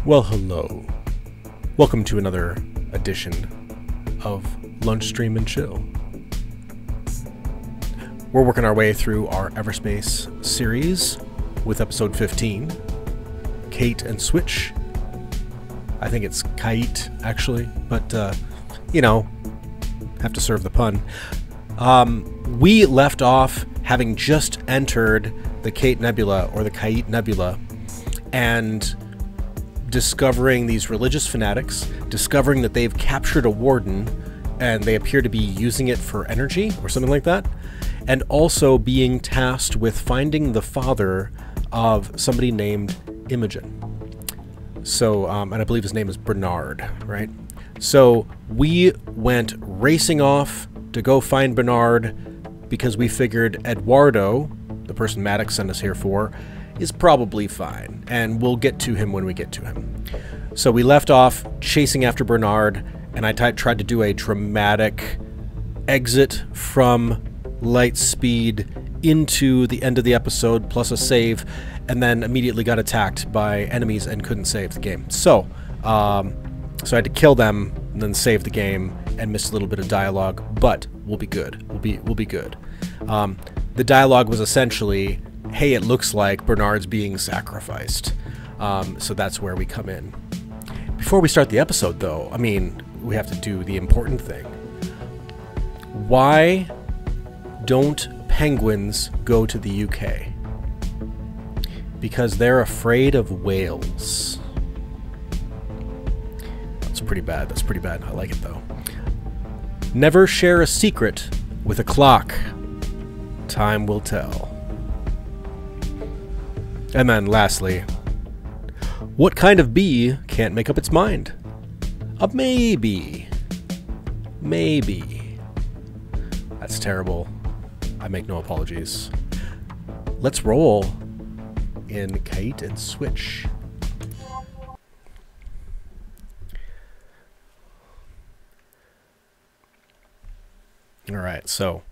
Well, hello. Welcome to another edition of Lunch Stream and Chill. We're working our way through our Everspace series with episode 15, Khait and Switch. I think it's Khait, actually, but, you know, have to serve the pun. We left off having just entered the Khait Nebula, or the Khait Nebula, and discovering these religious fanatics, discovering that they've captured a Warden, and they appear to be using it for energy, or something like that, and also being tasked with finding the father of somebody named Imogen. So, and I believe his name is Bernard, right? So, we went racing off to go find Bernard, because we figured Eduardo, the person Maddox sent us here for, is probably fine, and we'll get to him when we get to him. So we left off chasing after Bernard, and I tried to do a dramatic exit from light speed into the end of the episode, plus a save, and then immediately got attacked by enemies and couldn't save the game. So, I had to kill them, and then save the game, and missed a little bit of dialogue, but we'll be good. We'll be good. The dialogue was essentially, hey, it looks like Bernard's being sacrificed. So that's where we come in. Before we start the episode, though, I mean, we have to do the important thing. Why don't penguins go to the UK? Because they're afraid of whales. That's pretty bad. That's pretty bad. I like it, though. Never share a secret with a clock. Time will tell. And then, lastly, what kind of bee can't make up its mind? A maybe. Maybe. That's terrible. I make no apologies. Let's roll in Khait and Switch. Alright, so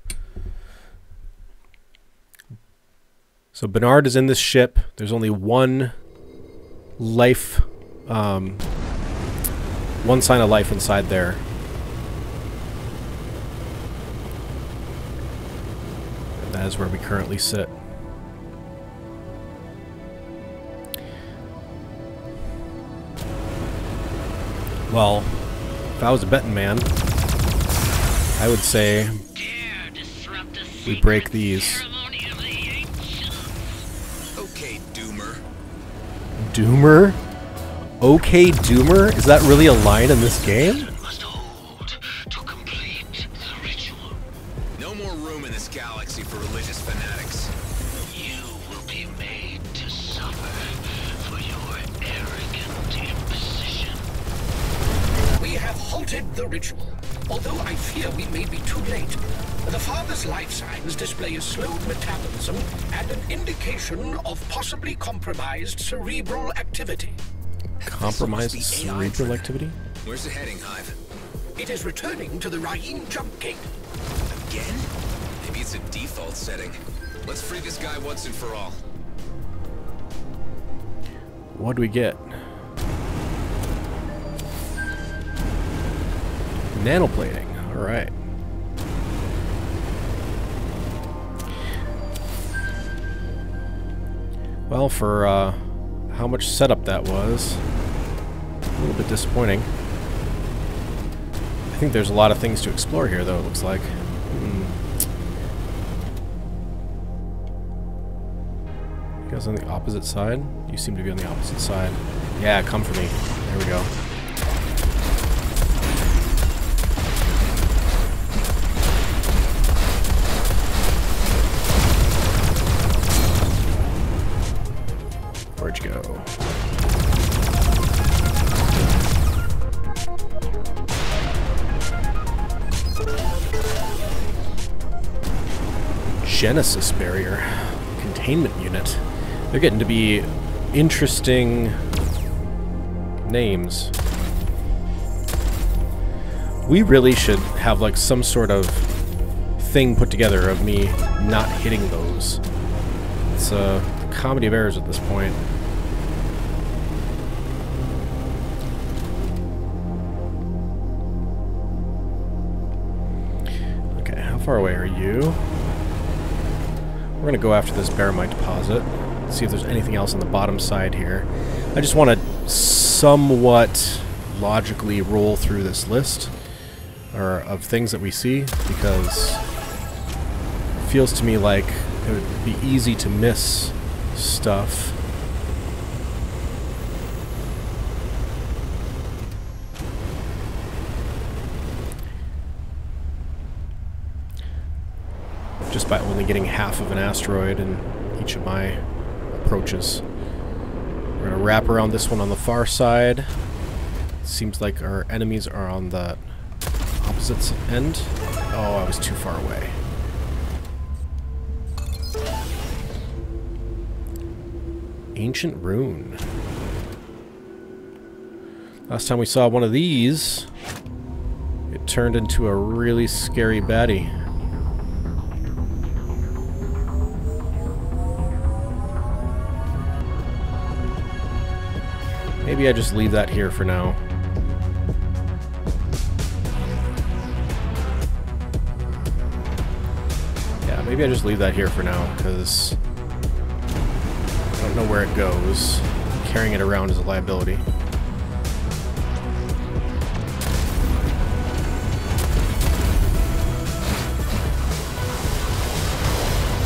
Bernard is in this ship. There's only one life, one sign of life inside there. And that is where we currently sit. Well, if I was a betting man, I would say we break these. Doomer? Okay, Doomer? Is that really a line in this game? Must hold to complete the ritual. No more room in this galaxy for religious fanatics. You will be made to suffer for your arrogant imposition. We have halted the ritual, although I fear we may be too late. The father's life signs display a slowed metabolism and an indication of possibly compromised cerebral activity. Compromised cerebral activity? Where's it heading, Hive? It is returning to the Rhine jump gate. Again? Maybe it's a default setting. Let's free this guy once and for all. What do we get? Nanoplating. Alright. Well, for how much setup that was, a little bit disappointing. I think there's a lot of things to explore here, though, it looks like. You guys on the opposite side? You seem to be on the opposite side. Yeah, come for me. There we go. Where'd you go? Genesis barrier. Containment unit. They're getting to be interesting names. We really should have like some sort of thing put together of me not hitting those. It's a comedy of errors at this point. far away are you? We're going to go after this Baramite deposit. See if there's anything else on the bottom side here. I just want to somewhat logically roll through this list of things that we see, because it feels to me like it would be easy to miss stuff. Just by only getting half of an asteroid in each of my approaches. We're going to wrap around this one on the far side. Seems like our enemies are on the opposite end. Oh, I was too far away. Ancient Rune. Last time we saw one of these, it turned into a really scary baddie. Maybe I just leave that here for now. Yeah, maybe I just leave that here for now, because I don't know where it goes. Carrying it around is a liability.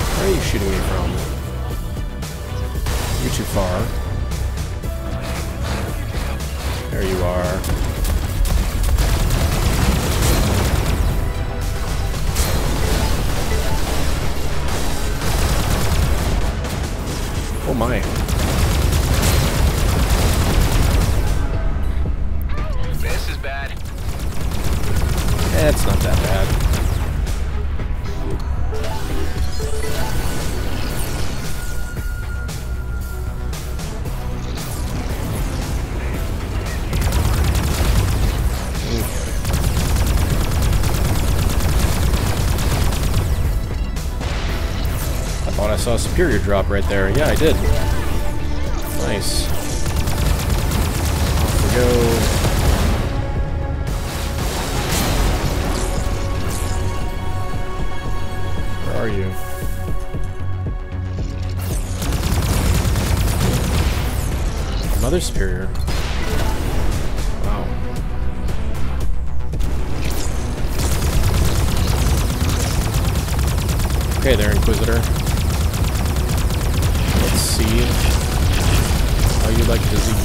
Where are you shooting me from? You're too far. There you are. Oh my. This is bad. It's not that bad. I saw a superior drop right there. Yeah, I did. Nice. Off we go. Where are you? Another superior. Wow. Okay there, Inquisitor. See how you like disease.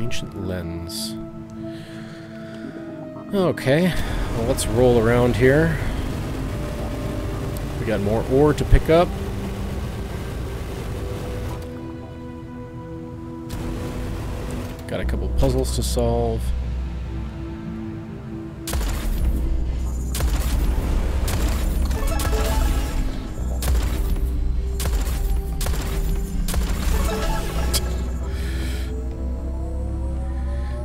Ancient lens. Okay, well, let's roll around here. We got more ore to pick up. Got a couple puzzles to solve.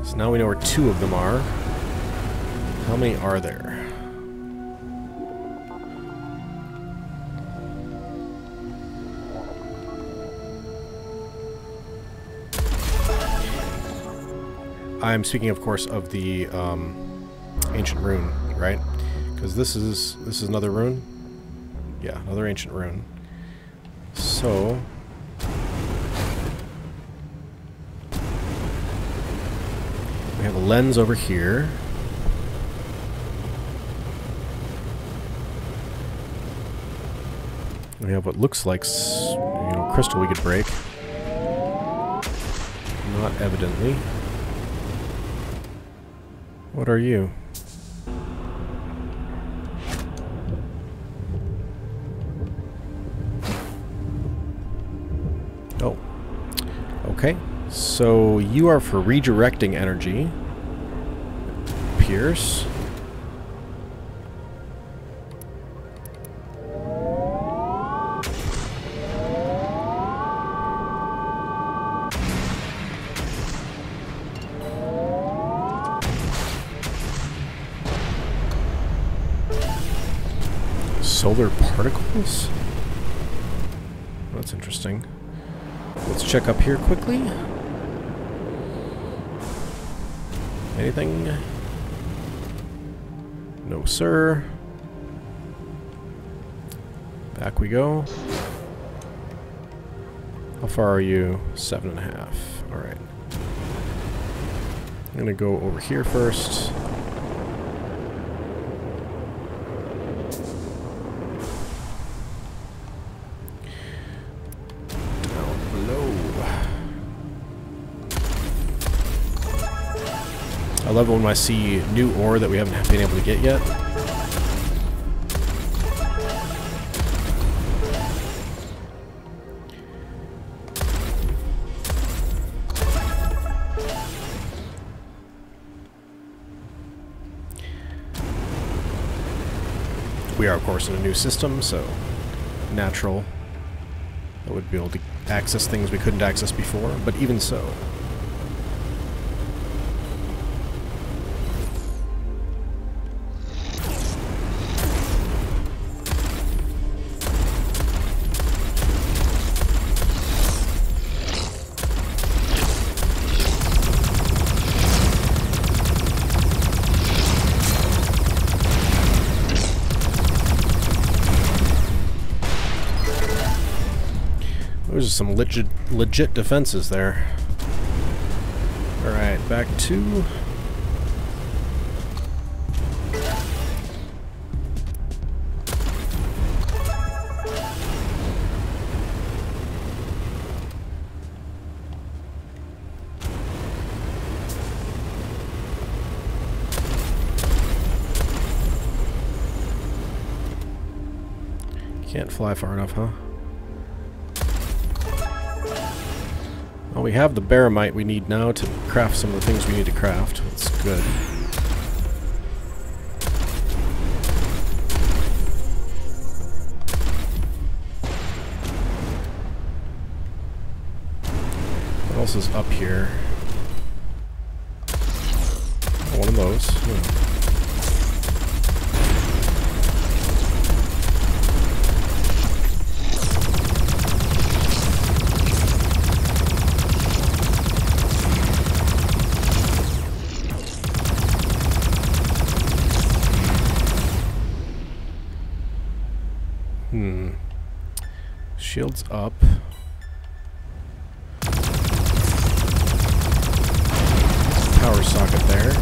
So now we know where two of them are. How many are there? I'm speaking, of course, of the ancient rune, right? Because this is another rune. Yeah, another ancient rune. So we have a lens over here. We have what looks like, crystal we could break. Not evidently. What are you? Oh. Okay. So you are for redirecting energy. Pierce. Solar particles? That's interesting. Let's check up here quickly. Anything? No, sir. Back we go. How far are you? 7.5. Alright. I'm gonna go over here first. Down below. I love it when I see new ore that we haven't been able to get yet. We are, of course, in a new system, so natural that we'd be able to access things we couldn't access before, but even so. Those are some legit defenses there. Alright, back to... Can't fly far enough, huh? Well, we have the baramite we need now to craft some of the things we need to craft. That's good. What else is up here? Oh, one of those. Yeah. Shields up. Power socket there.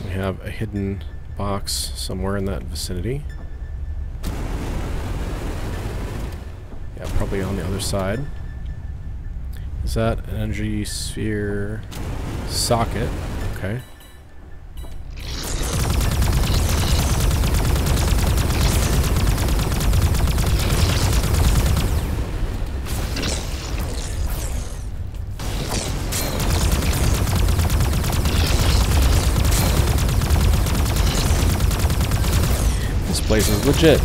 We have a hidden box somewhere in that vicinity. Yeah, probably on the other side. Is that an energy sphere socket? Okay. This place is legit.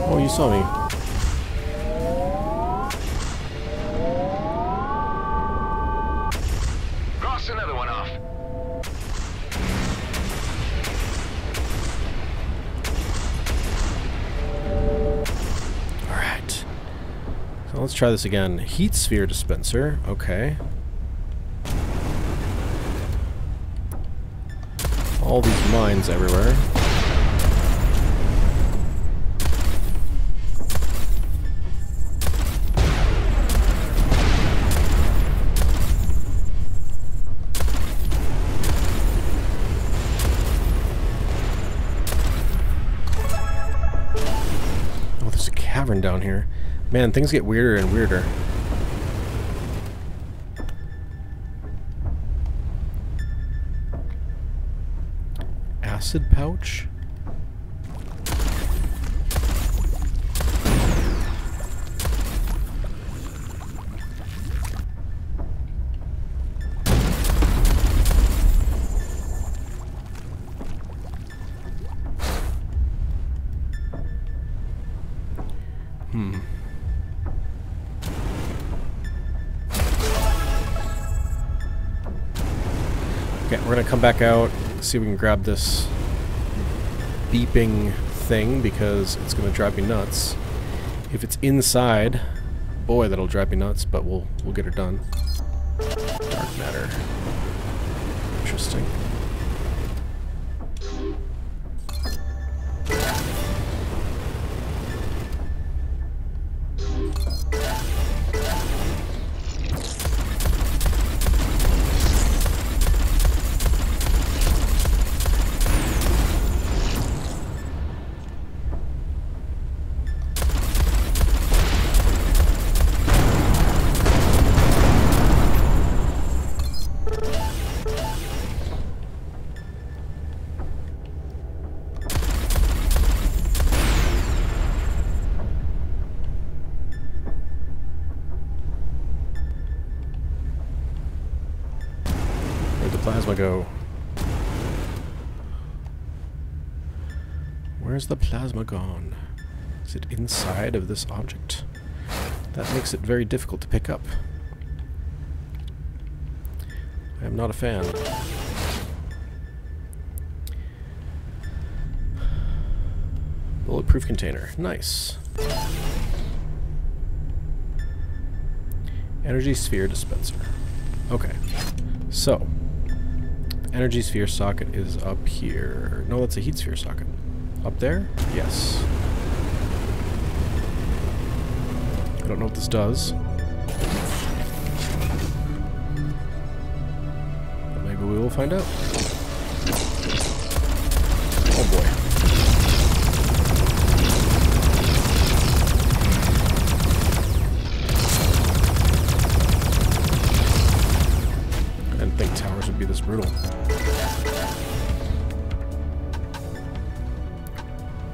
Oh, you saw me. Another one off. Alright. So let's try this again. Heat sphere dispenser. Okay. All these mines everywhere. Down here. Man, things get weirder and weirder. Acid pouch? Okay, we're gonna come back out, see if we can grab this beeping thing, because it's gonna drive me nuts. If it's inside, boy, that'll drive me nuts, but we'll get her done. Dark matter. Interesting. Plasma go? Where's the plasma gone? Is it inside of this object? That makes it very difficult to pick up. I am not a fan. Bulletproof container. Nice. Energy sphere dispenser. Okay. So, energy sphere socket is up here. No, that's a heat sphere socket. Up there? Yes. I don't know what this does. But maybe we will find out. Oh boy. I didn't think towers would be this brutal.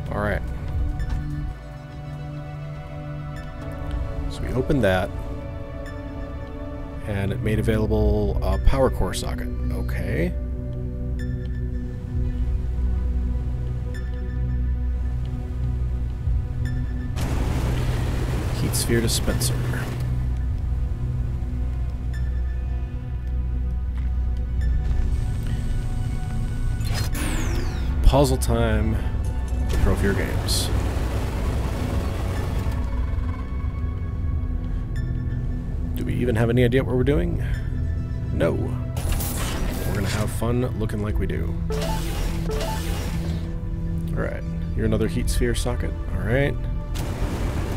Alright. So we opened that, and it made available a power core socket. Okay. Heat sphere dispenser. Puzzle time. Trophy your games. Do we even have any idea what we're doing? No. We're gonna have fun looking like we do. Alright. You're another heat sphere socket. Alright.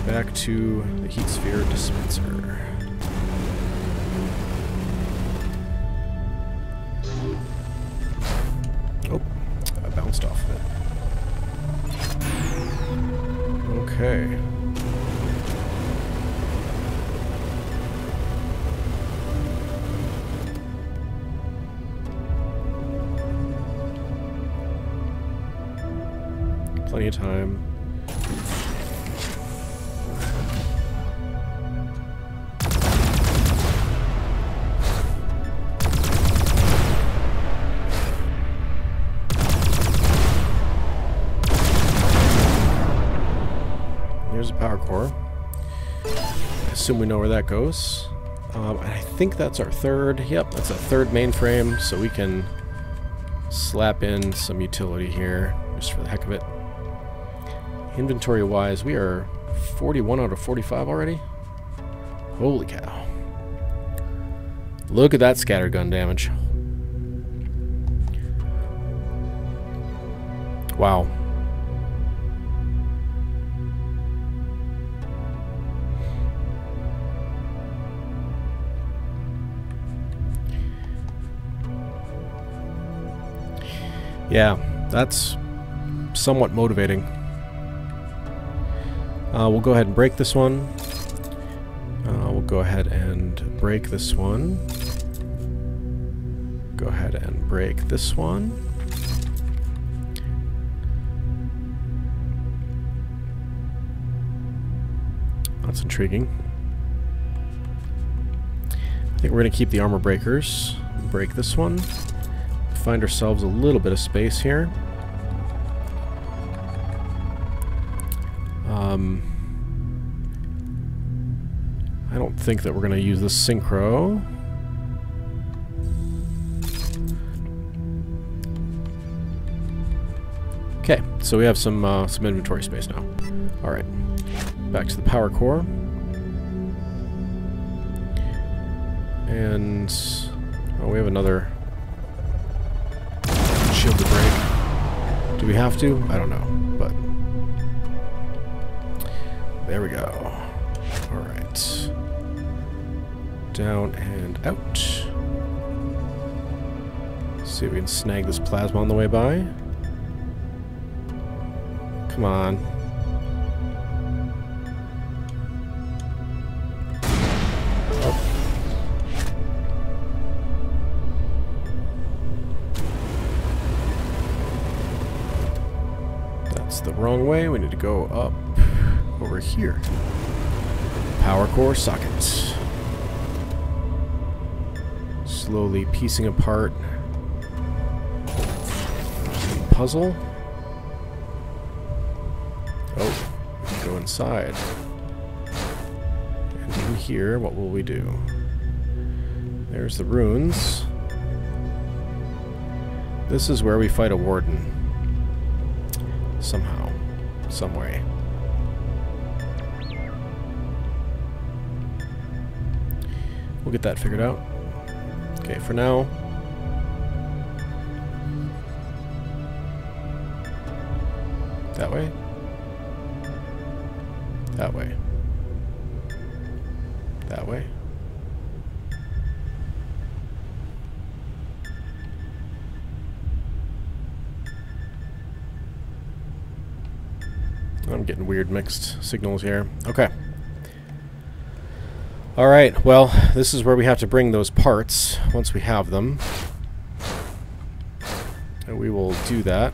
Back to the heat sphere dispenser. Oh, I bounced off of it. Okay. Plenty of time. There's a power core. I assume we know where that goes. I think that's our third. Yep, that's a third mainframe, so we can slap in some utility here, just for the heck of it. Inventory-wise, we are 41 out of 45 already. Holy cow. Look at that scattergun damage. Wow. Yeah, that's somewhat motivating. We'll go ahead and break this one. We'll go ahead and break this one. Go ahead and break this one. That's intriguing. I think we're going to keep the armor breakers. Break this one. Find ourselves a little bit of space here. I don't think that we're going to use the synchro. Okay, so we have some inventory space now. All right, back to the power core. And oh, we have another shield to break. Do we have to? I don't know, but there we go. All right, down and out. See if we can snag this plasma on the way by. Come on. Oh. That's the wrong way. We need to go up over here. Power core socket. Slowly piecing apart the puzzle. Oh, go inside. And in here, what will we do? There's the runes. This is where we fight a Warden. Somehow. Some way. We'll get that figured out. Okay, for now. That way. That way. That way. I'm getting weird mixed signals here. Okay. Alright, well, this is where we have to bring those parts once we have them. And we will do that.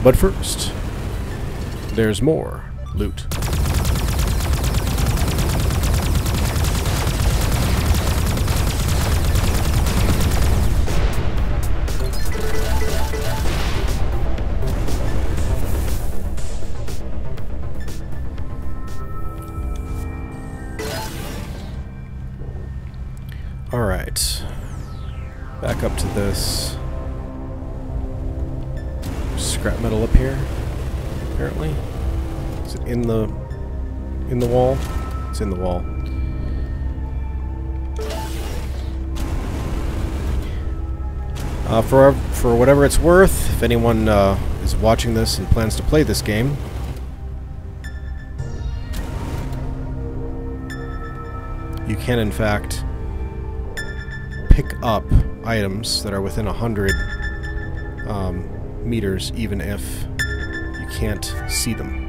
But first, there's more loot. Alright. Back up to this. Scrap metal up here, apparently. Is it in the wall? It's in the wall. For whatever it's worth, if anyone is watching this and plans to play this game, you can in fact pick up items that are within 100 meters, even if you can't see them.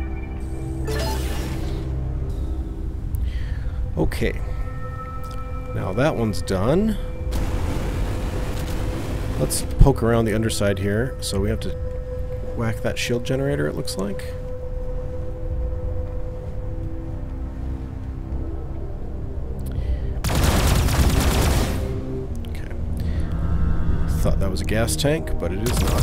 Okay. Now that one's done. Let's poke around the underside here. So we have to whack that shield generator, it looks like. Okay. Thought that was a gas tank, but it is not.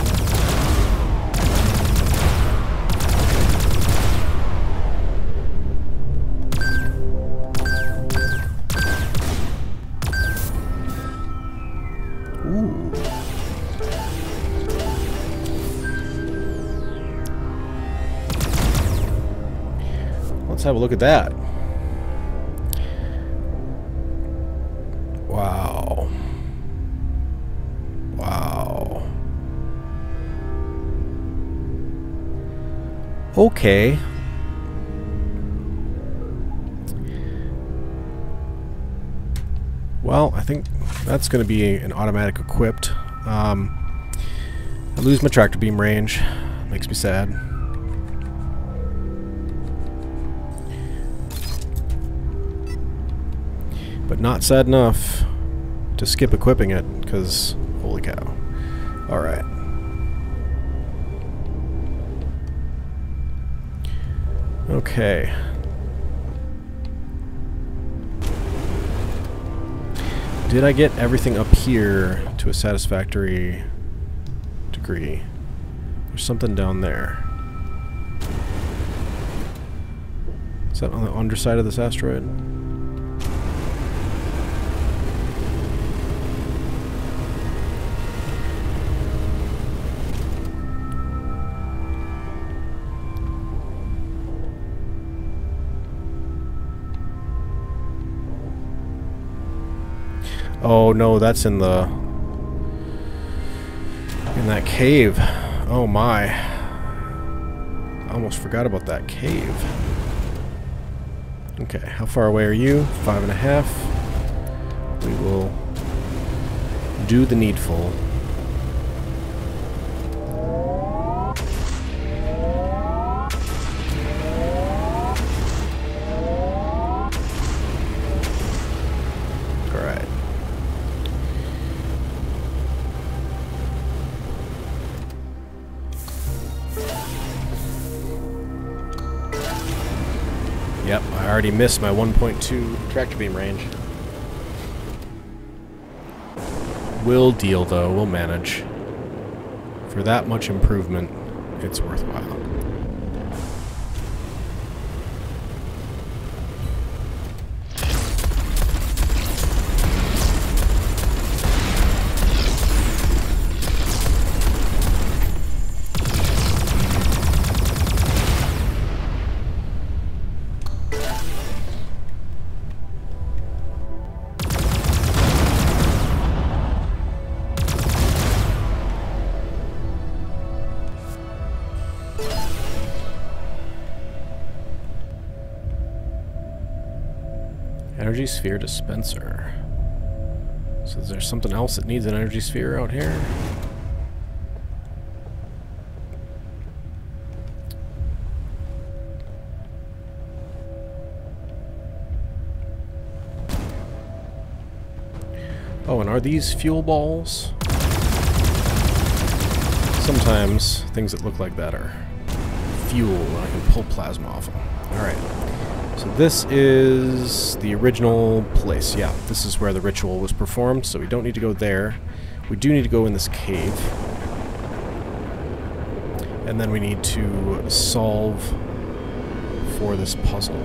Let's have a look at that. Wow. Wow. Okay. Well, I think that's going to be an automatic equipped. I lose my tractor beam range. Makes me sad. But not sad enough to skip equipping it, because holy cow. Alright. Okay. Did I get everything up here to a satisfactory degree? There's something down there. Is that on the underside of this asteroid? Oh no, that's in that cave. Oh my. I almost forgot about that cave. Okay, how far away are you? 5.5. We will do the needful. Alright. Yep, I already missed my 1.2 tractor beam range. We'll deal though, we'll manage. For that much improvement, it's worthwhile. Energy sphere dispenser. So is there something else that needs an energy sphere out here? Oh, and are these fuel balls? Sometimes things that look like that are fuel, and I can pull plasma off them. Alright. So this is the original place. Yeah, this is where the ritual was performed, so we don't need to go there. We do need to go in this cave. And then we need to solve for this puzzle.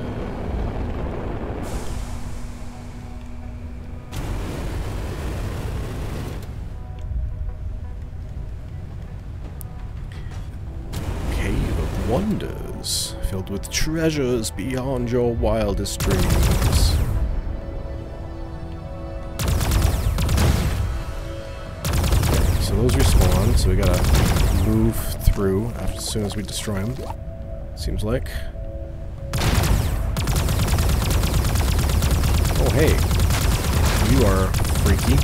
Cave of Wonders. Filled with treasures beyond your wildest dreams. Okay, so those respawn, so we gotta move through as soon as we destroy them. Seems like. Oh hey, you are freaky.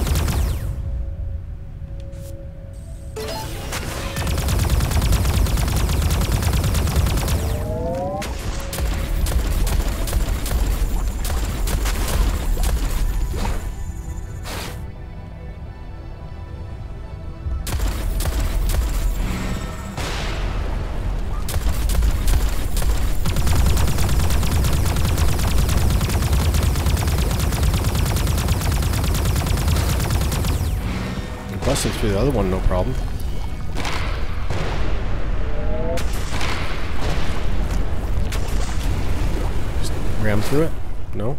Busting through the other one, no problem. Just ram through it? No?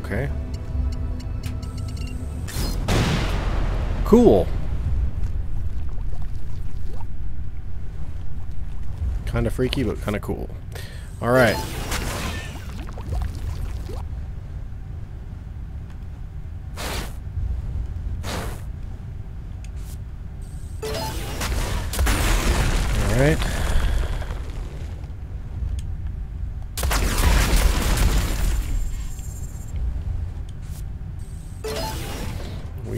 Okay. Cool. Kind of freaky, but kind of cool. All right. All right.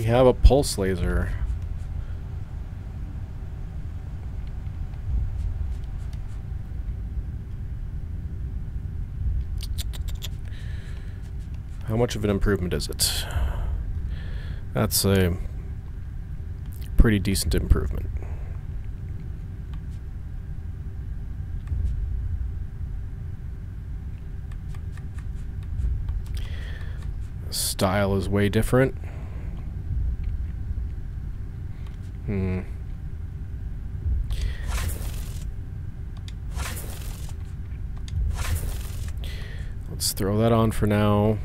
have a pulse laser. How much of an improvement is it? That's a pretty decent improvement. Style is way different. Let's throw that on for now.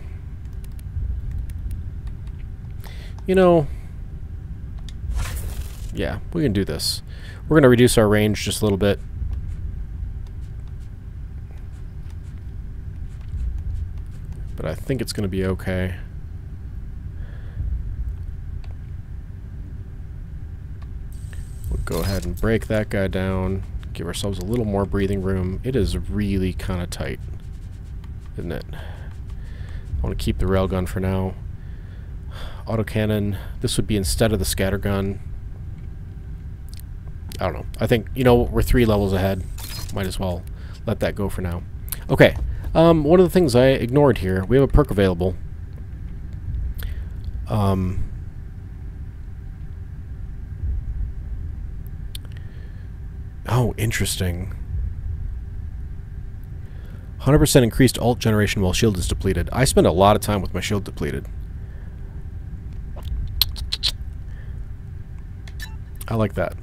You know, yeah, we can do this. We're going to reduce our range just a little bit. But I think it's going to be okay. We'll go ahead and break that guy down. Give ourselves a little more breathing room. It is really kind of tight, isn't it? I want to keep the railgun for now. Autocannon. This would be instead of the scattergun. I don't know. I think, you know, we're 3 levels ahead. Might as well let that go for now. Okay. One of the things I ignored here, we have a perk available. Oh, interesting. 100% increased ult generation while shield is depleted. I spend a lot of time with my shield depleted. I like that.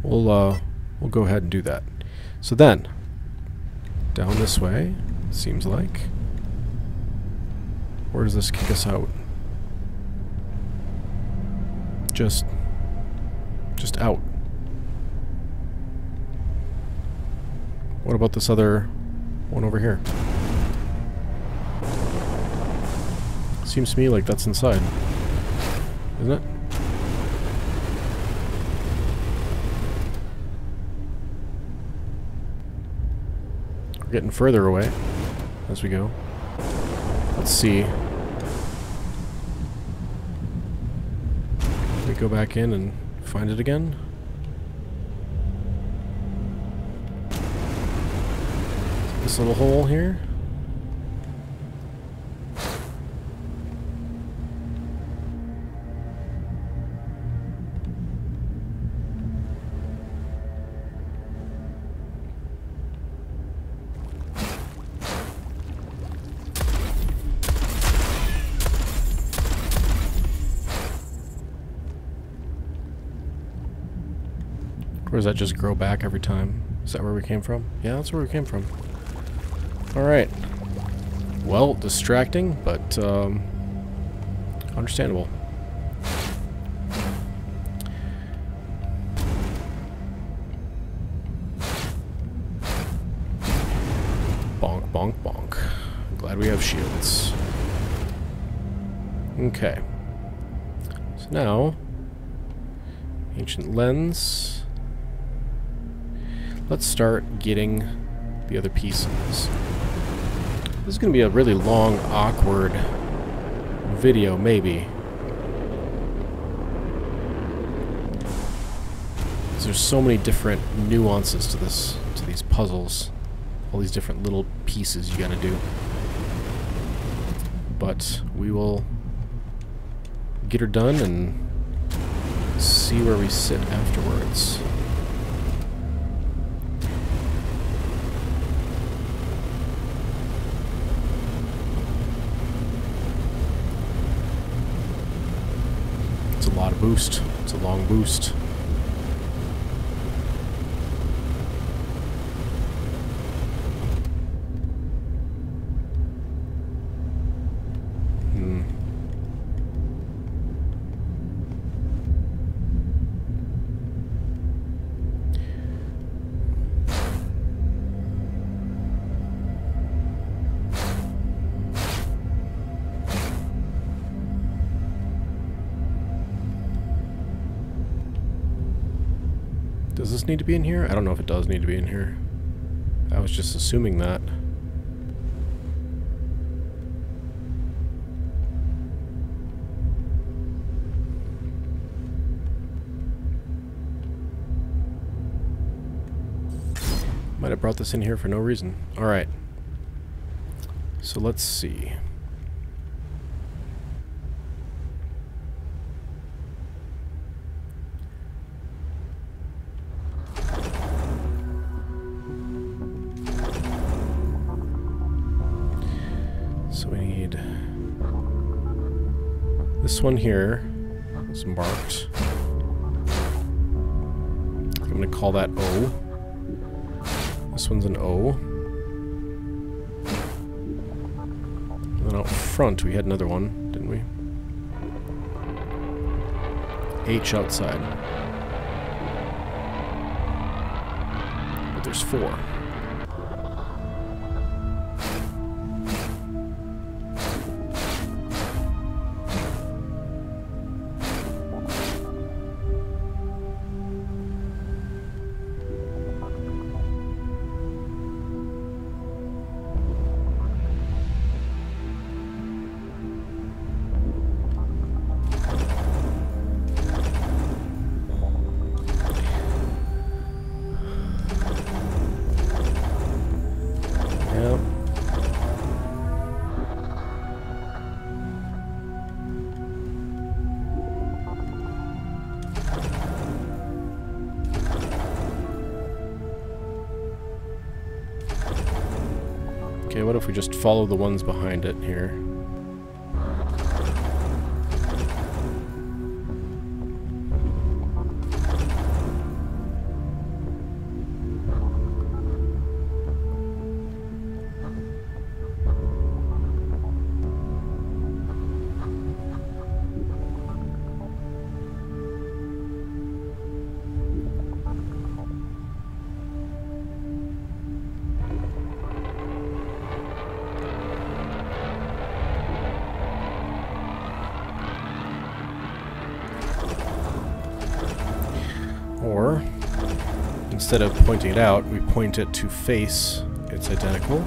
We'll go ahead and do that. So then, down this way, seems like. Where does this kick us out? Just out. What about this other one over here? Seems to me like that's inside, isn't it? Getting further away as we go. Let's see. We go back in and find it again. This little hole here. Or does that just grow back every time? Is that where we came from? Yeah, that's where we came from. Alright. Well, distracting, but understandable. Bonk, bonk, bonk. I'm glad we have shields. Okay. So now, ancient lens. Let's start getting the other pieces. This is going to be a really long, awkward video, maybe. There's so many different nuances to this, to these puzzles. All these different little pieces you gotta do. But we will get her done and see where we sit afterwards. It's a lot of boost. It's a long boost. Does this need to be in here? I don't know if it does need to be in here. I was just assuming that. Might have brought this in here for no reason. Alright. So let's see. So we need this one here is marked. I'm going to call that O. This one's an O. And then out front we had another one, didn't we? H outside. But there's 4. Okay, what if we just follow the ones behind it here? Or, instead of pointing it out, we point it to face its identical.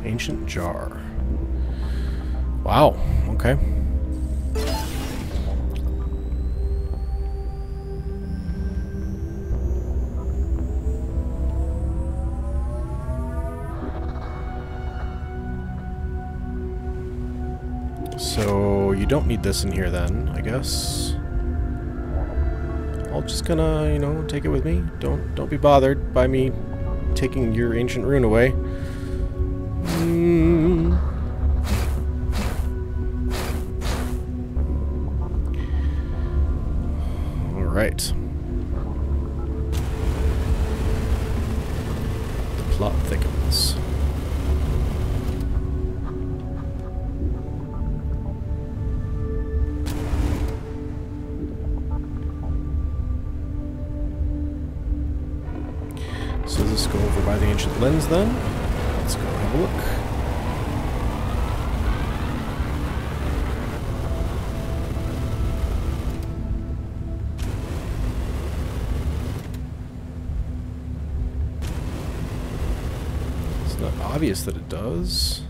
Ancient jar. Wow, okay. So you don't need this in here then, I guess. I'll just gonna, you know, take it with me. Don't be bothered by me taking your ancient rune away. All right. The plot thickens. So let's go over by the ancient lens then. Let's go have a look. It's not obvious that it does.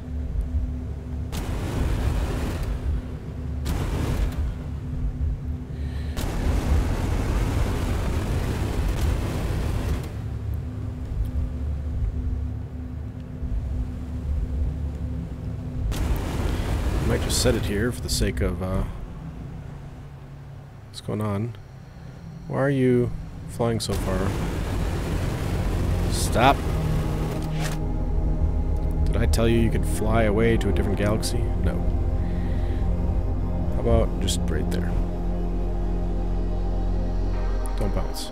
Might just set it here for the sake of what's going on. Why are you flying so far? Stop. Did I tell you could fly away to a different galaxy? No. How about just right there? Don't bounce.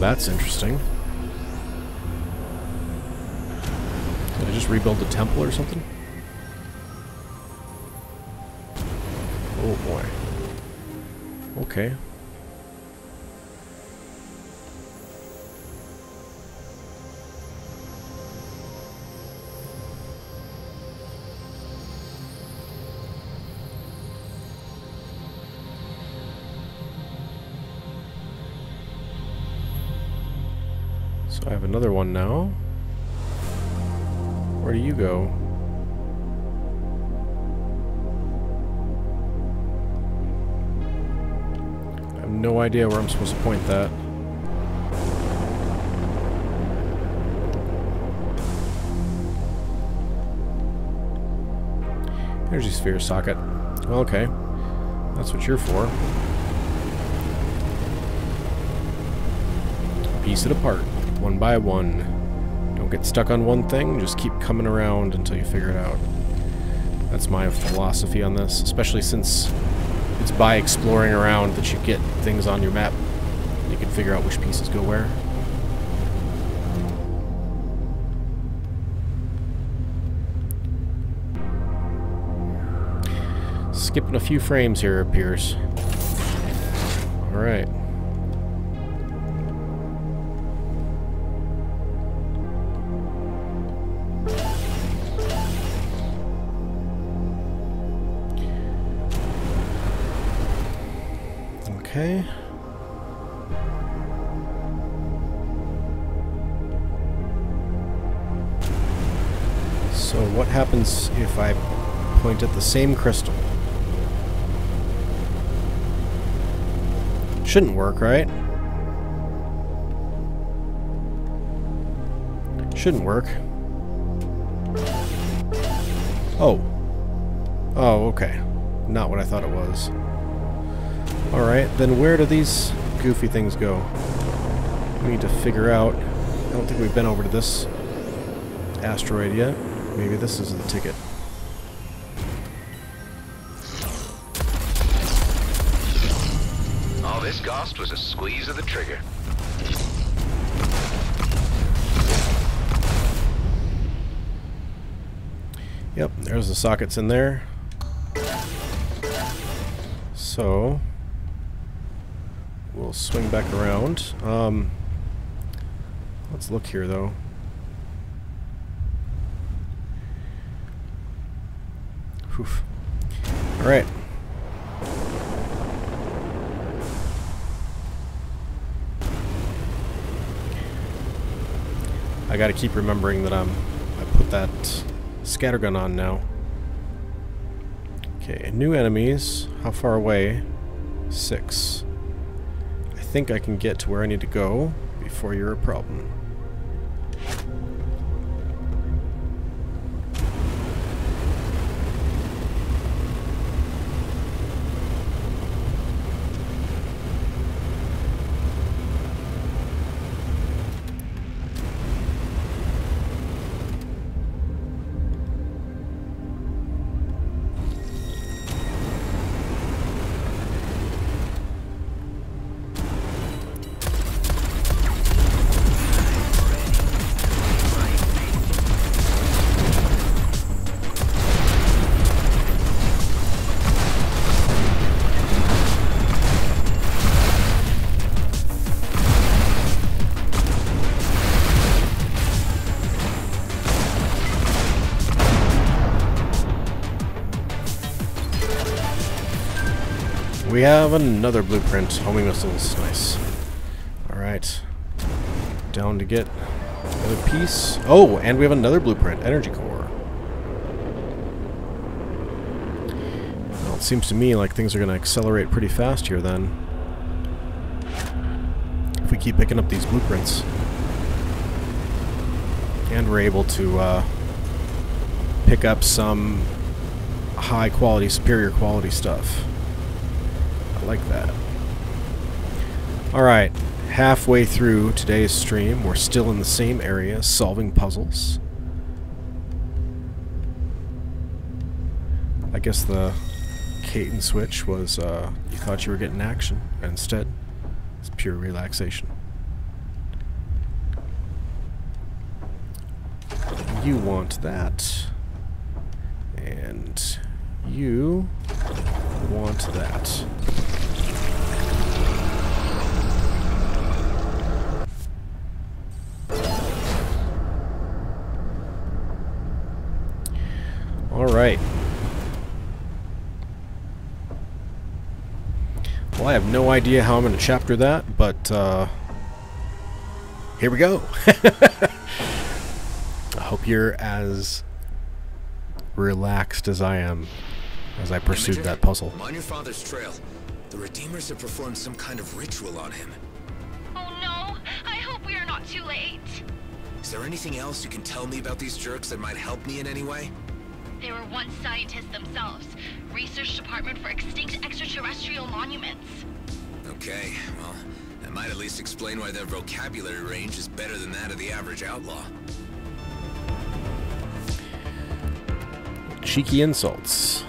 That's interesting. just rebuild the temple or something? Oh boy. Okay. So I have another one now. Where do you go? I have no idea where I'm supposed to point that. Energy sphere socket. Well, okay. That's what you're for. Piece it apart, one by one. Don't get stuck on one thing, just keep coming around until you figure it out. That's my philosophy on this, especially since it's by exploring around that you get things on your map. You can figure out which pieces go where. Skipping a few frames here, it appears. Alright. Okay. So what happens if I point at the same crystal? Shouldn't work, right? Shouldn't work. Oh. Oh, okay. Not what I thought it was. Alright, then where do these goofy things go? We need to figure out. I don't think we've been over to this asteroid yet. Maybe this is the ticket. All this cost was a squeeze of the trigger. Yep, there's the sockets in there. So we'll swing back around. Let's look here, though. Whew. All right. I got to keep remembering that I put that scattergun on now. Okay, new enemies. How far away? 6. I think I can get to where I need to go before you're a problem. We have another blueprint. Homing missiles. Nice. Alright. Down to get another piece. Oh, and we have another blueprint. Energy core. Well, it seems to me like things are going to accelerate pretty fast here then. If we keep picking up these blueprints. And we're able to pick up some high quality, superior quality stuff. Like that. Alright, halfway through today's stream, we're still in the same area, solving puzzles. I guess the Khait and Switch was, you thought you were getting action, and instead, it's pure relaxation. you want that. And you want that. All right. Well, I have no idea how I'm going to chapter that, but here we go. I hope you're as relaxed as I am as I pursued that puzzle. I'm on your father's trail. The Redeemers have performed some kind of ritual on him. Oh no! I hope we are not too late. Is there anything else you can tell me about these jerks that might help me in any way? They were once scientists themselves. Research Department for Extinct Extraterrestrial Monuments. Okay, well, that might at least explain why their vocabulary range is better than that of the average outlaw. Cheeky insults.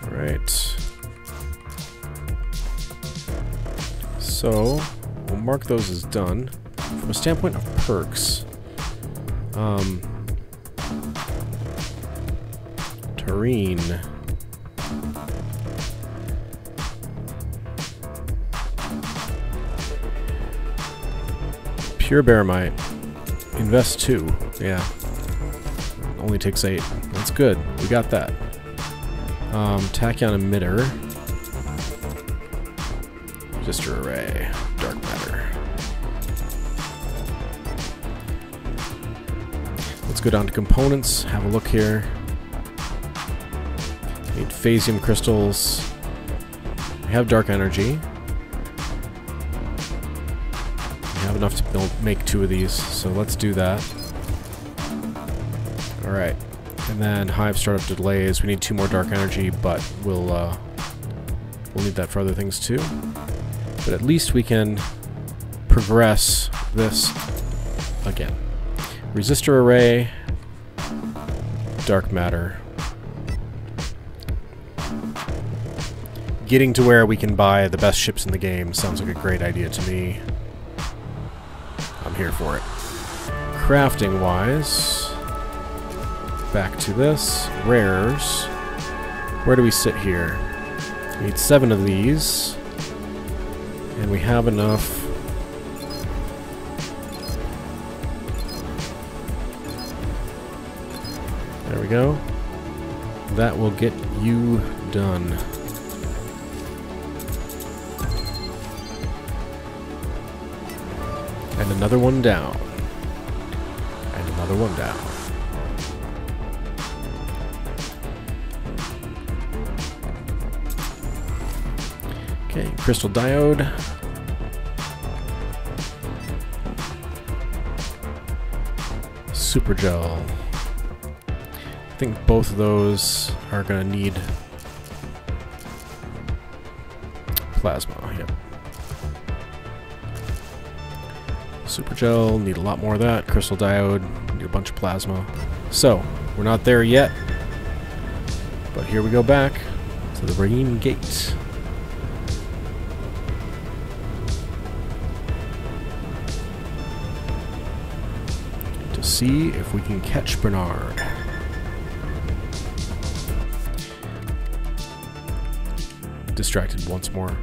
Alright. So, we'll mark those as done. From a standpoint of perks, Terrain. Pure Baramite. Invest 2. Yeah. Only takes 8. That's good. We got that. Tachyon Emitter. Resistor Array. Dark Matter. Let's go down to components. Have a look here. Need phasium crystals. We have dark energy. We have enough to make 2 of these, so let's do that. Alright. And then Hive startup delays. We need 2 more dark energy, but we'll need that for other things too. But at least we can progress this again. Resistor array, dark matter. Getting to where we can buy the best ships in the game sounds like a great idea to me. I'm here for it. Crafting wise, back to this. Rares. Where do we sit here? We need 7 of these. And we have enough. There we go. That will get you done. And another one down. And another one down. Okay, crystal diode. Super gel. I think both of those are going to need plasma. Yep. Super gel, need a lot more of that. Crystal diode, need a bunch of plasma. So, we're not there yet, but here we go back to the Marine Gate. To see if we can catch Bernard. Distracted once more.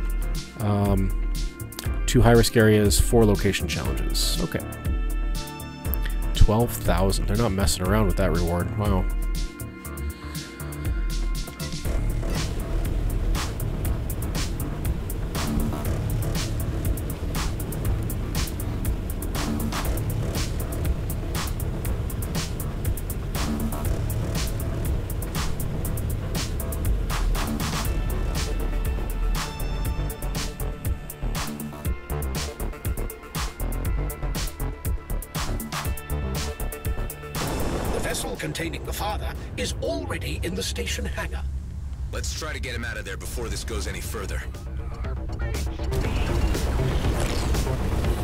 2 high-risk areas, 4 location challenges. Okay. 12,000. They're not messing around with that reward. Wow. Containing the father is already in the station hangar. Let's try to get him out of there before this goes any further.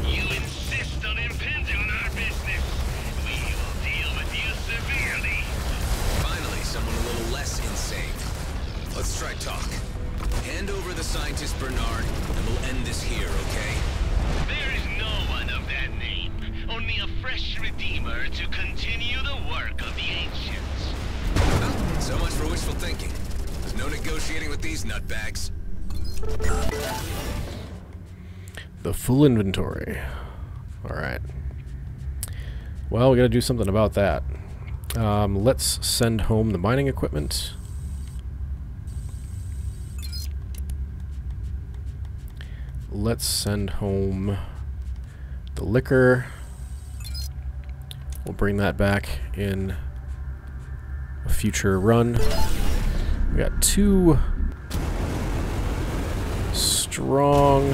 You insist on impinging on our business. We will deal with you severely. scientist Bernard, and we'll end this here, okay? There is no one of that name. Only a fresh redeemer to continue the work of the ancients. Well, so much for wishful thinking. There's no negotiating with these nutbags. The full inventory. Alright. Well, we gotta do something about that. Let's send home the mining equipment. Let's send home the liquor. We'll bring that back in a future run. We got 2 strong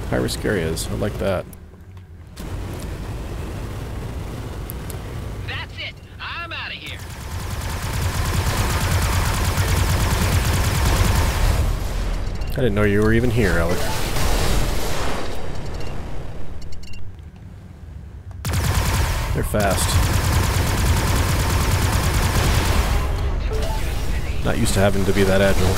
high-risk areas. I like that. That's it. I'm out of here. I didn't know you were even here, Alec. They're fast. Not used to having to be that agile.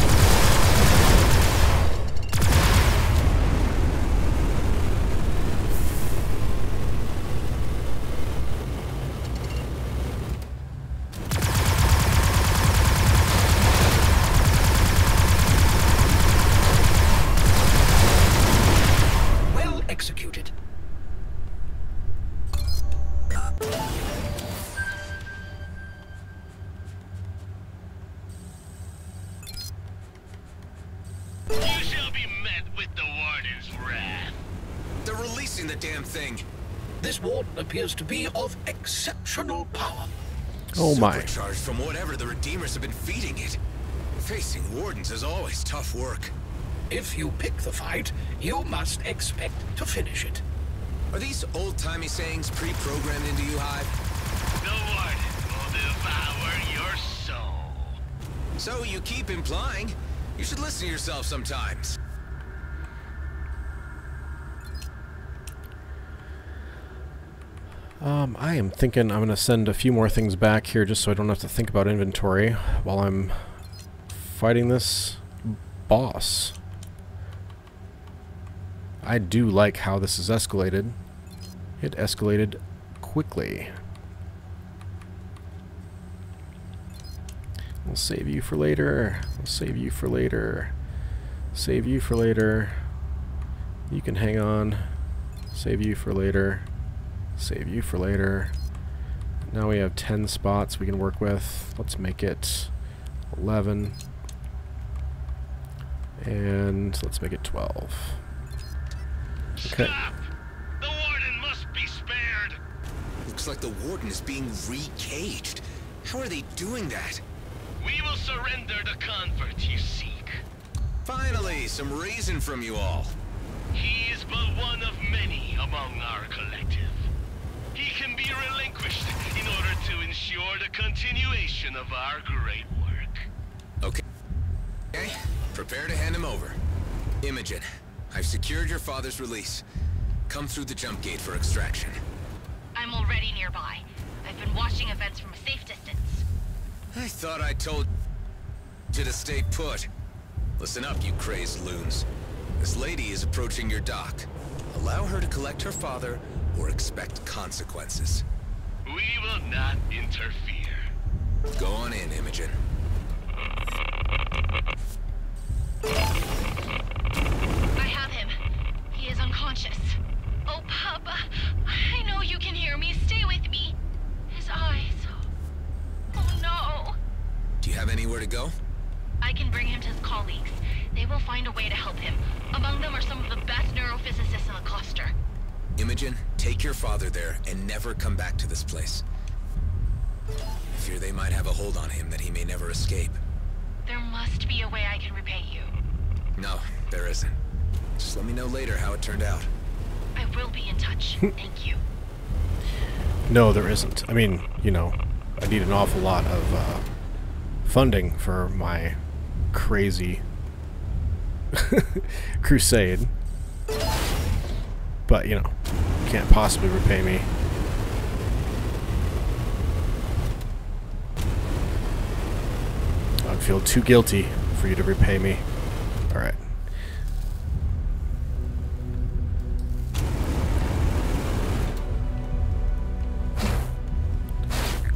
You shall be met with the Warden's wrath. They're releasing the damn thing. This Warden appears to be of exceptional power. Oh my. Supercharged from whatever the Redeemers have been feeding it. Facing Wardens is always tough work. If you pick the fight, you must expect to finish it. Are these old-timey sayings pre-programmed into you, Hive? The Warden will devour your soul. So you keep implying. You should listen to yourself sometimes. I am thinking I'm going to send a few more things back here just so I don't have to think about inventory while I'm fighting this boss. I do like how this is escalated. It escalated quickly. We'll save you for later. We'll save you for later. Save you for later. You can hang on. Save you for later. Save you for later. Now we have 10 spots we can work with. Let's make it 11. And let's make it 12. Okay. Stop! The Warden must be spared. Looks like the Warden is being re-caged. How are they doing that? We will surrender the comfort you seek. Finally, some reason from you all. He is but one of many among our collective. He can be relinquished in order to ensure the continuation of our great work. Okay, prepare to hand him over. Imogen, I've secured your father's release. Come through the jump gate for extraction. I'm already nearby. I've been watching events from a safe distance. I thought I told you to stay put. Listen up, you crazed loons. This lady is approaching your dock. Allow her to collect her father or expect consequences. We will not interfere. Go on in, Imogen. I have him. He is unconscious. Oh, Papa, I know you can hear me. Stay with me. His eyes. Oh, no. Do you have anywhere to go? I can bring him to his colleagues. They will find a way to help him. Among them are some of the best neurophysicists in the cluster. Imogen, take your father there and never come back to this place. I fear they might have a hold on him that he may never escape. There must be a way I can repay you. No, there isn't. Just let me know later how it turned out. I will be in touch. Thank you. No, there isn't. I mean, you know, I need an awful lot of funding for my crazy crusade. But, you know, you can't possibly repay me. I'd feel too guilty for you to repay me. Alright.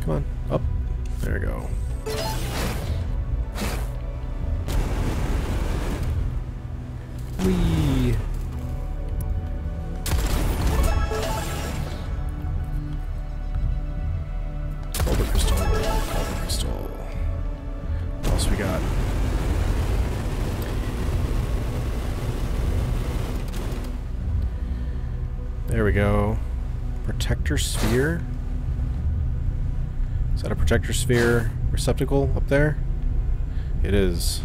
Come on, up. There we go. Whee! Golden crystal, golden crystal. What else we got? There we go. Protector sphere. Is that a protector sphere receptacle up there? It is.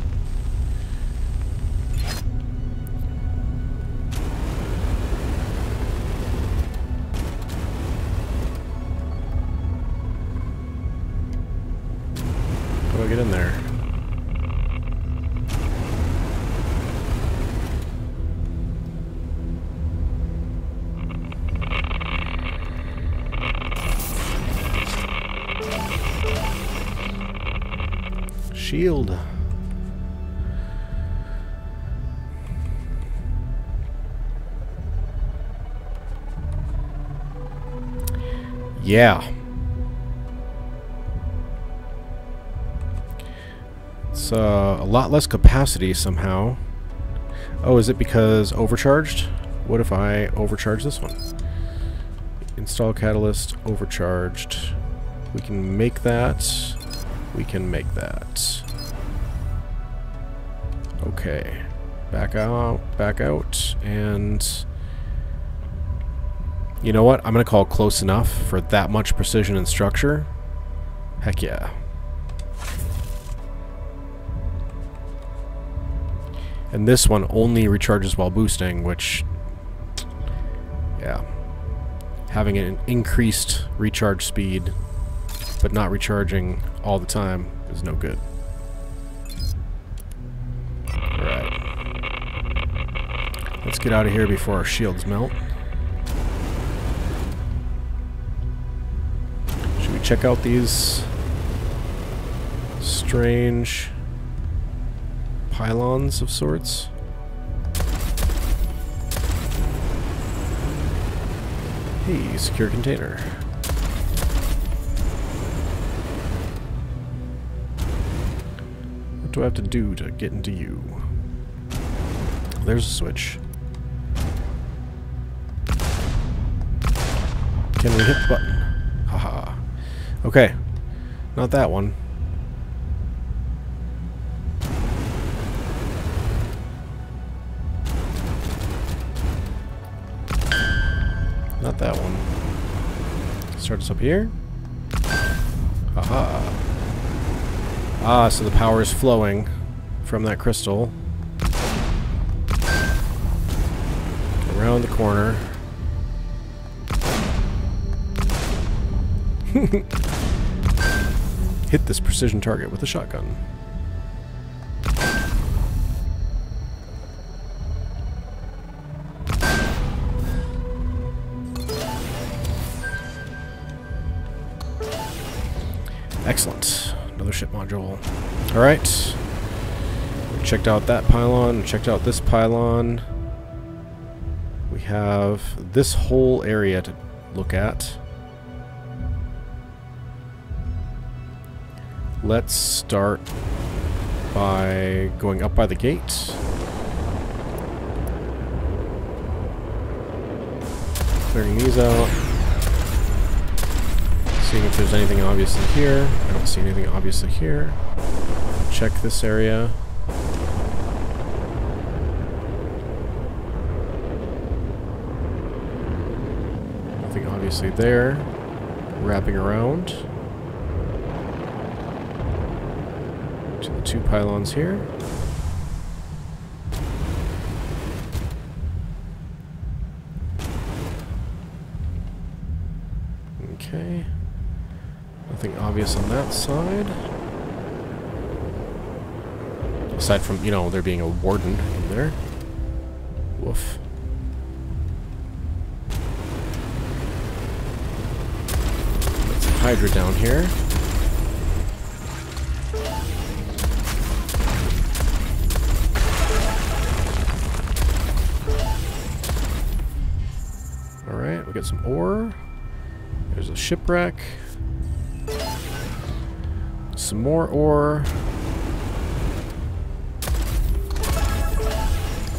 How do I get in there? Shield. Yeah. It's a lot less capacity somehow. Oh, is it because overcharged? What if I overcharge this one? Install catalyst, overcharged. We can make that. We can make that. Okay. Back out, and you know what? I'm gonna call close enough for that much precision and structure. Heck yeah. And this one only recharges while boosting, which, yeah. Having an increased recharge speed, but not recharging all the time is no good. Alright. Let's get out of here before our shields melt. Should we check out these strange pylons of sorts? Hey, secure container. What do I have to do to get into you? There's a switch. Can we hit the button? Haha. Okay. Not that one. Not that one. Start us up here. Haha. Ah, so the power is flowing from that crystal around the corner. Hit this precision target with a shotgun. Excellent. Another ship module. Alright. We checked out that pylon, checked out this pylon. We have this whole area to look at. Let's start by going up by the gate. Clearing these out. Seeing if there's anything obviously here. I don't see anything obviously here. Check this area. Nothing obviously there. Wrapping around to the two pylons here. Okay. Nothing obvious on that side. Aside from, you know, there being a Warden in there. Woof. Got some Hydra down here. Alright, we got some ore. There's a shipwreck. some more ore.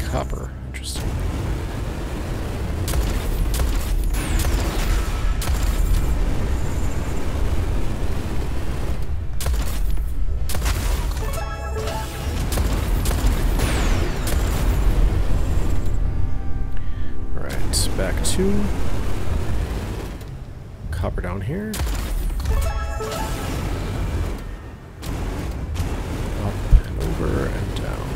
Copper. Interesting. Alright, back to copper down here. Up and over and down.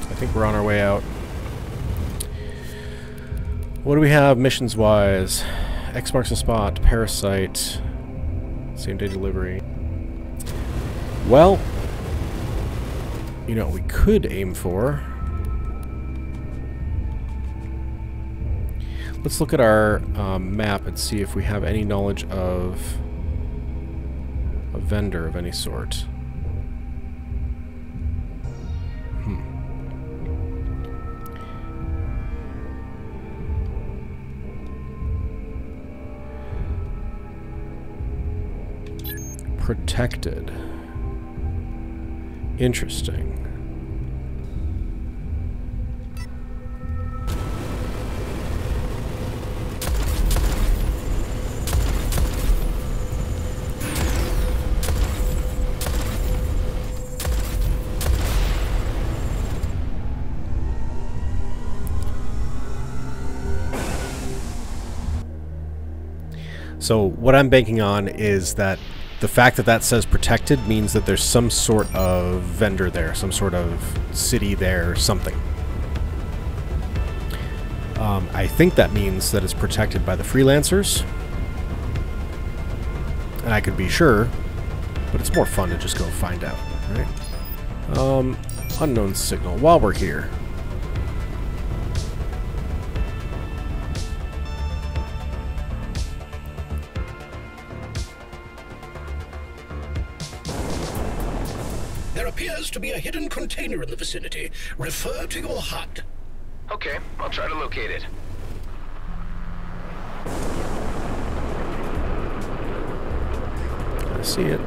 I think we're on our way out. What do we have missions-wise? X marks the spot, Parasite, same-day delivery. Well, you know what we could aim for? Let's look at our map and see if we have any knowledge of a vendor of any sort. Protected. Interesting. So what I'm banking on is that the fact that that says protected means that there's some sort of vendor there, some sort of city there, something. I think that means that it's protected by the freelancers. And I could be sure, but it's more fun to just go find out, right? Unknown signal. While we're here. There appears to be a hidden container in the vicinity. Refer to your HUD. Okay, I'll try to locate it. I see it.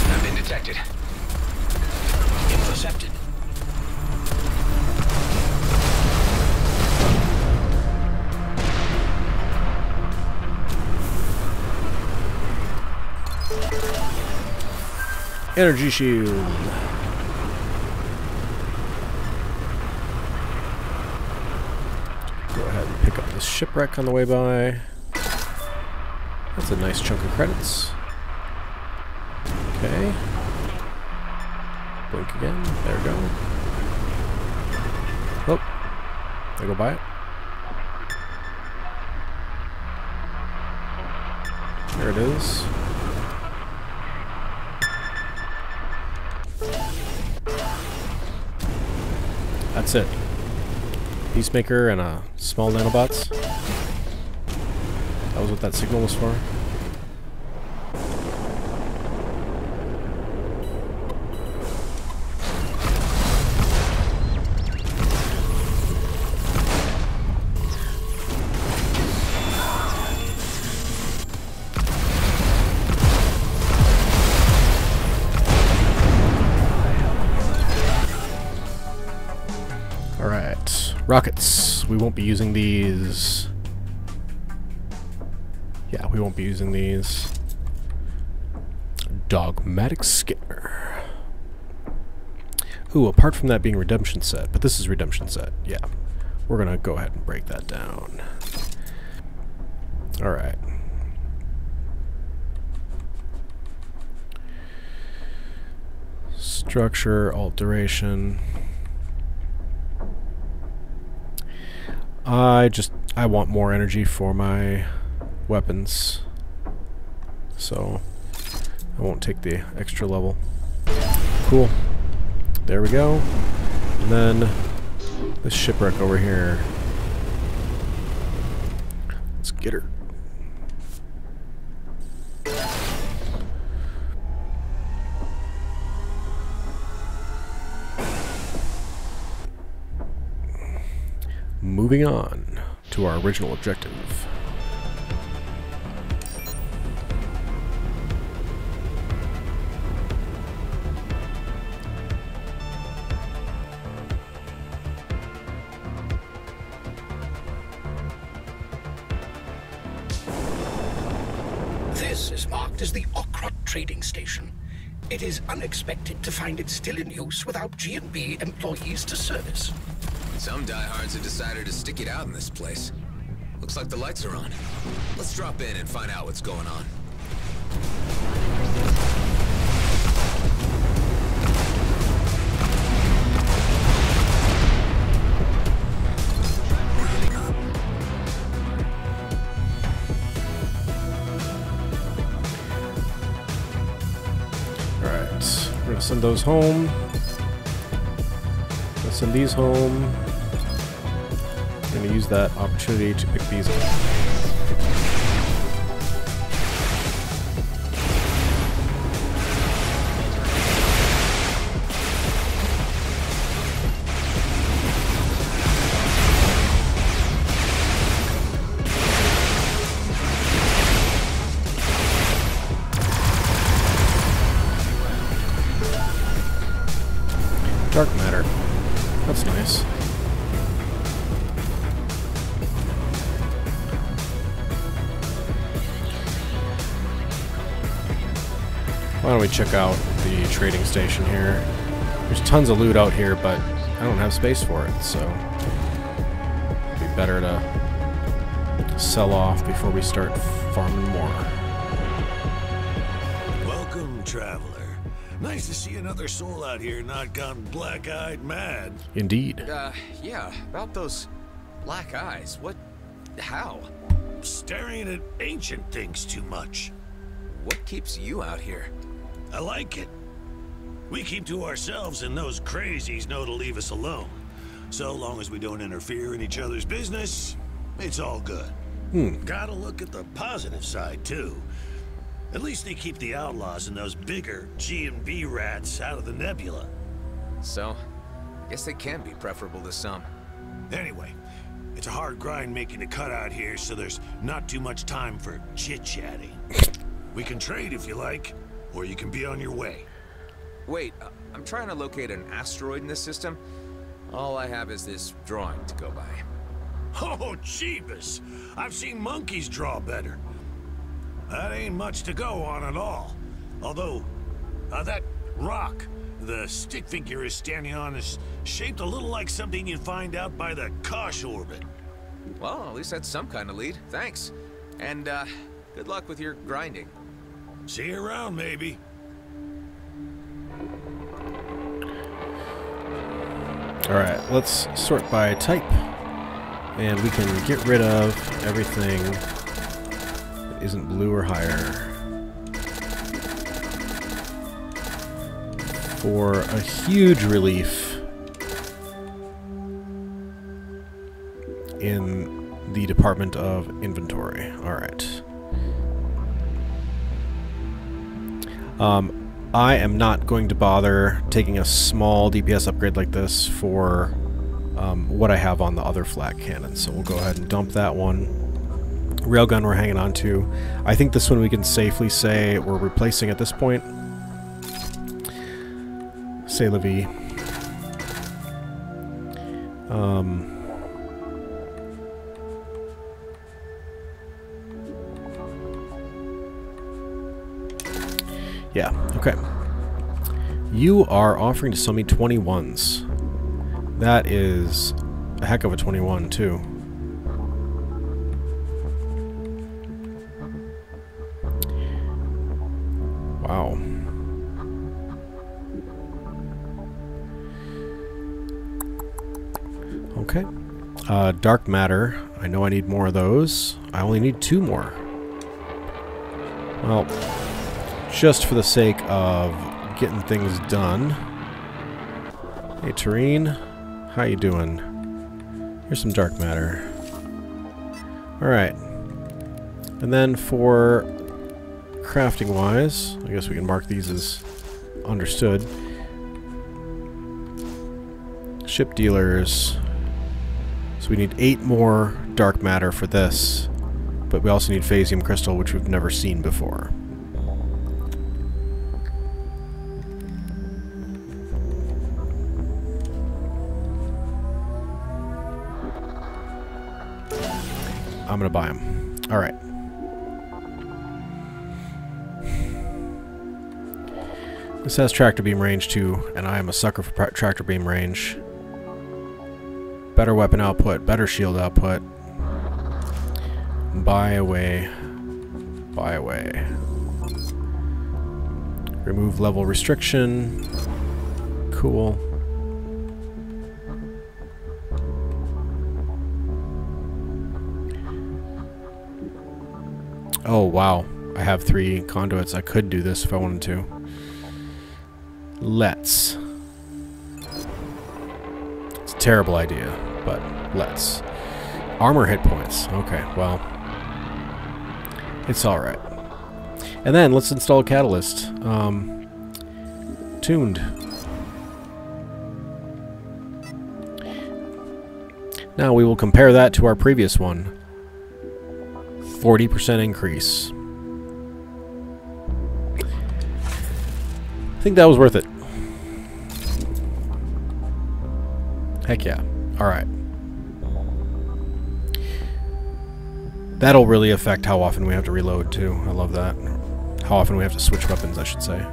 I've been detected. Intercepted. Energy shield. Go ahead and pick up this shipwreck on the way by. That's a nice chunk of credits. Okay. Blink again. There we go. Oh. Did I go by it? There it is. That's it. Peacemaker and a small nanobots. That was what that signal was for. Rockets. We won't be using these. Yeah, we won't be using these. Dogmatic Scanner. Ooh, apart from that being Redemption Set, but this is Redemption Set. Yeah. We're gonna go ahead and break that down. Alright. Structure, alteration. I want more energy for my weapons. So I won't take the extra level. Cool. There we go. And then this shipwreck over here. Let's get her. Moving on to our original objective. This is marked as the Okrot trading station. It is unexpected to find it still in use without G&B employees to service. Some diehards have decided to stick it out in this place. Looks like the lights are on. Let's drop in and find out what's going on. Alright, we're gonna send those home. Let's send these home. I'm going to use that opportunity to pick these up. Dark matter. That's nice. Why don't we check out the trading station here? There's tons of loot out here, but I don't have space for it, so it'd be better to sell off before we start farming more. Welcome, traveler. Nice to see another soul out here not gone black-eyed mad. Indeed. Yeah, about those black eyes. How? Staring at ancient things too much. What keeps you out here? I like it. We keep to ourselves and those crazies know to leave us alone. So long as we don't interfere in each other's business, it's all good. Gotta look at the positive side, too. At least they keep the outlaws and those bigger G&B rats out of the nebula. So, guess they can be preferable to some. Anyway, it's a hard grind making a cut out here, so there's not too much time for chit-chatting. We can trade if you like, or you can be on your way. Wait, I'm trying to locate an asteroid in this system. All I have is this drawing to go by. Oh, Jeebus! I've seen monkeys draw better. That ain't much to go on at all. Although, that rock the stick figure is standing on is shaped a little like something you'd find out by the Kosh orbit. Well, at least that's some kind of lead. Thanks. And, good luck with your grinding. See you around, maybe. Alright, let's sort by type. And we can get rid of everything that isn't blue or higher. For a huge relief in the Department of Inventory. Alright. I am not going to bother taking a small DPS upgrade like this for what I have on the other flak cannon, so we'll go ahead and dump that one. Railgun we're hanging on to. I think this one we can safely say we're replacing at this point. C'est la vie. Yeah, okay. You are offering to sell me 21s. That is a heck of a 21, too. Wow. Okay. Dark matter. I know I need more of those. I only need 2 more. Well, just for the sake of getting things done. Hey, Tareen. How you doing? Here's some dark matter. Alright. And then for crafting-wise, I guess we can mark these as understood. Ship dealers. So we need 8 more dark matter for this. But we also need phasium crystal, which we've never seen before. I'm gonna buy them. Alright. This has tractor beam range too, and I am a sucker for tractor beam range. Better weapon output, better shield output. Buy away. Buy away. Remove level restriction. Cool. Oh, wow. I have 3 conduits. I could do this if I wanted to. Let's. It's a terrible idea, but let's. Armor hit points. Okay, well. It's alright. And then, let's install a catalyst. Tuned. Now we will compare that to our previous one. 40% increase. I think that was worth it. Heck yeah. Alright. That'll really affect how often we have to reload too. I love that. How often we have to switch weapons, I should say.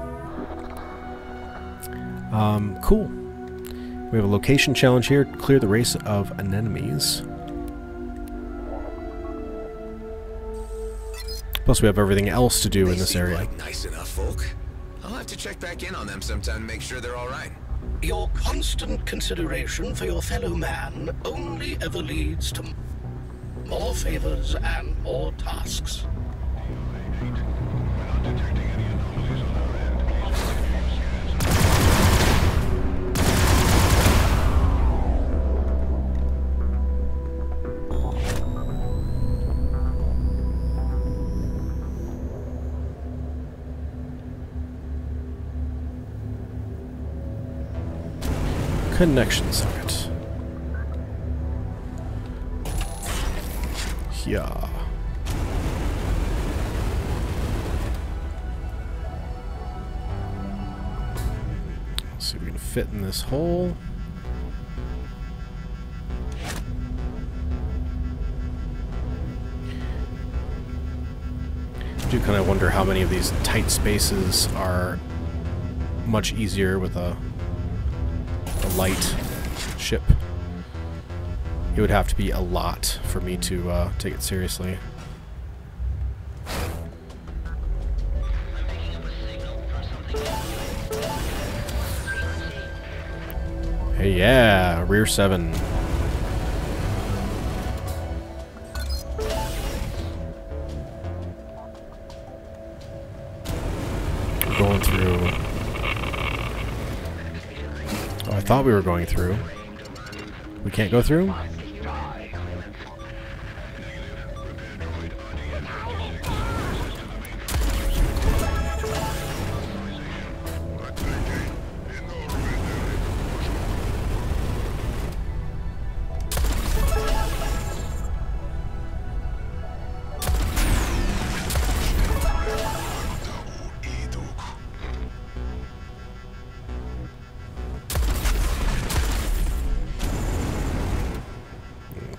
Cool. We have a location challenge here. Clear the race of anemones. Plus we have everything else to do in this area. Like nice enough folk. I'll have to check back in on them sometime to make sure they're all right. Your constant consideration for your fellow man only ever leads to more favors and more tasks. Connection circuit. Yeah. Let's see if we can fit in this hole. I do kind of wonder how many of these tight spaces are much easier with a light ship. It would have to be a lot for me to take it seriously. Hey, yeah, rear 7. We're going through. I thought we were going through. We can't go through?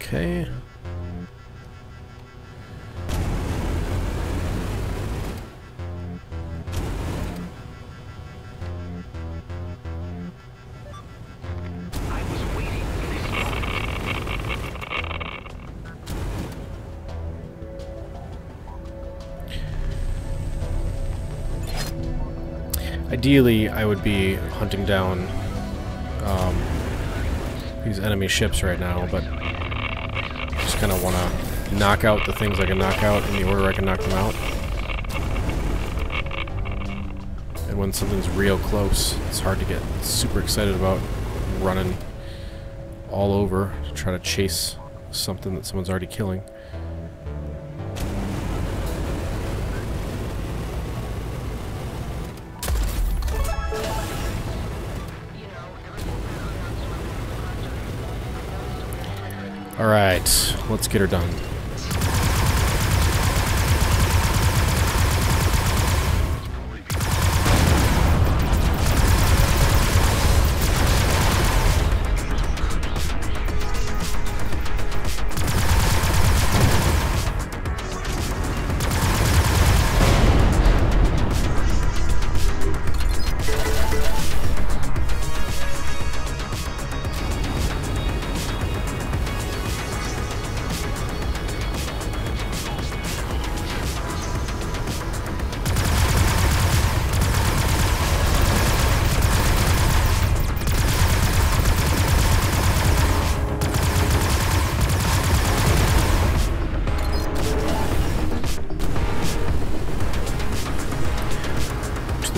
Okay. Ideally, I would be hunting down these enemy ships right now, but just kind of want to knock out the things I can knock out in the order I can knock them out. And when something's real close, it's hard to get super excited about running all over to try to chase something that someone's already killing. Alright, let's get her done.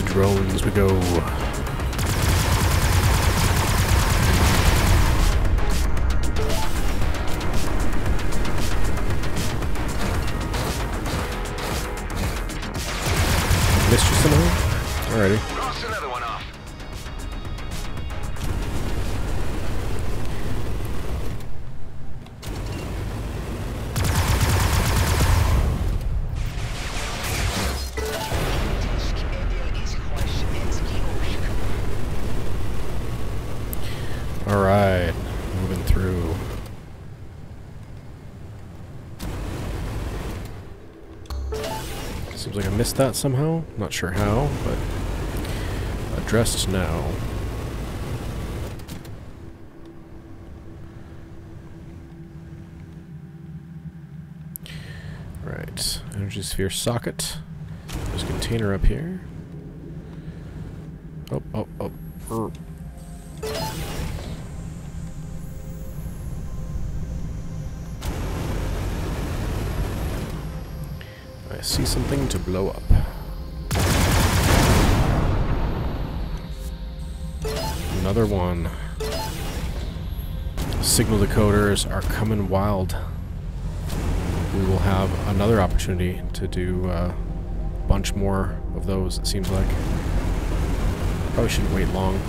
Drones we go. Missed you somehow? Alrighty. Cross another one off. Alright, moving through. Seems like I missed that somehow. Not sure how, but addressed now. Right, energy sphere socket. There's a container up here. Oh. I see something to blow up. Another one. Signal decoders are coming wild. We will have another opportunity to do a bunch more of those, it seems like. Probably shouldn't wait long.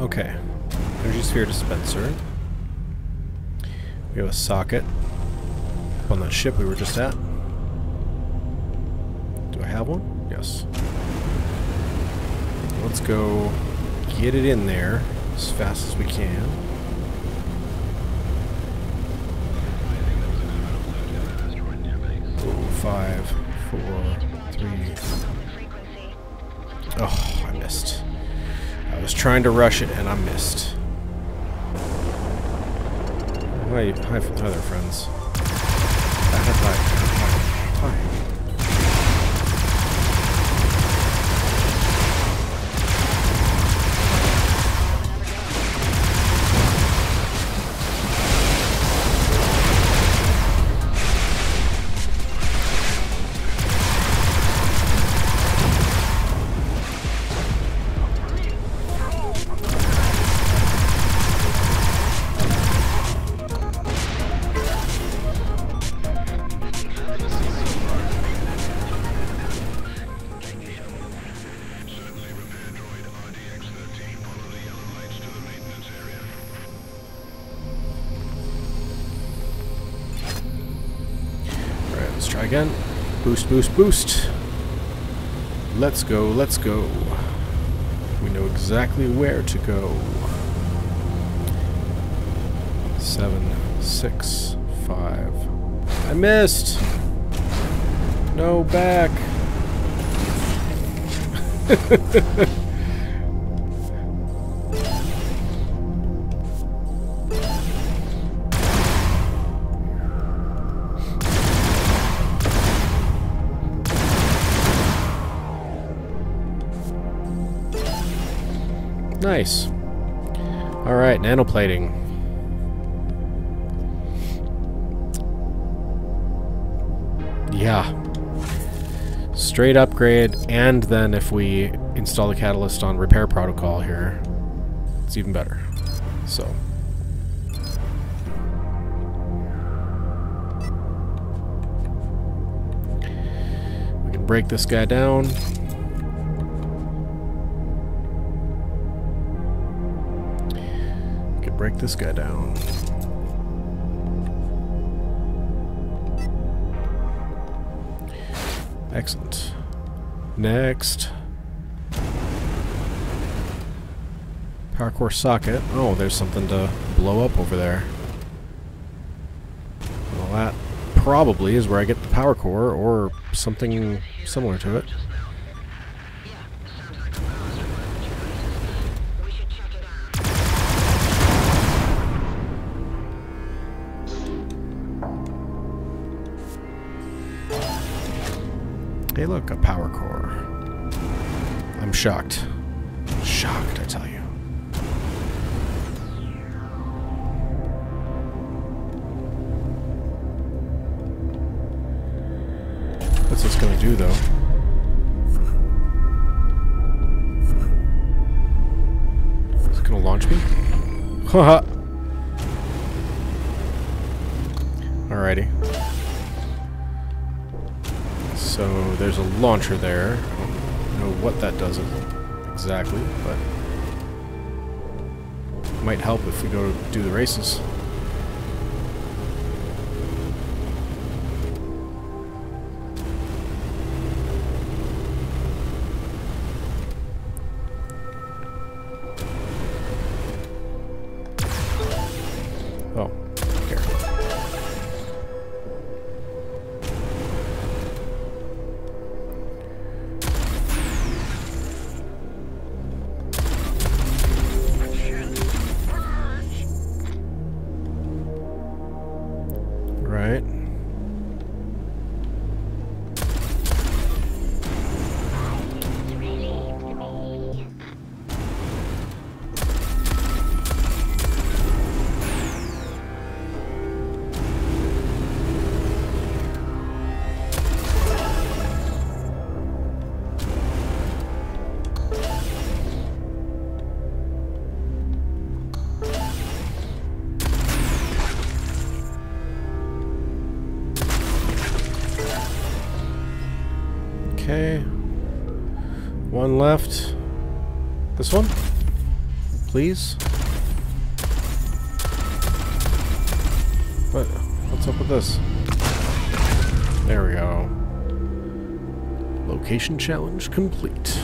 Okay, energy sphere dispenser. We have a socket up on that ship we were just at. Do I have one? Yes. Let's go get it in there as fast as we can. Oh, 5, 4, 3. Oh, I missed. I was trying to rush it and I missed. Hi there, friends. Hi. Try again. Boost, boost, boost. Let's go, let's go. We know exactly where to go. 7, 6, 5. I missed! No, back. Nice. Alright, nanoplating. Yeah. Straight upgrade, and then if we install the catalyst on repair protocol here, it's even better. So. We can break this guy down. Break this guy down. Excellent. Next. Power core socket. Oh, there's something to blow up over there. Well, that probably is where I get the power core or something similar to it. Hey look, a power core. I'm shocked. Shocked, I tell you. What's this gonna do though? Is it gonna launch me? Haha. Alrighty. So there's a launcher there. I don't know what that does exactly, but it might help if we go do the races. Oh, here. Right. Okay. One left. This one? Please? What's up with this? There we go. Location challenge complete.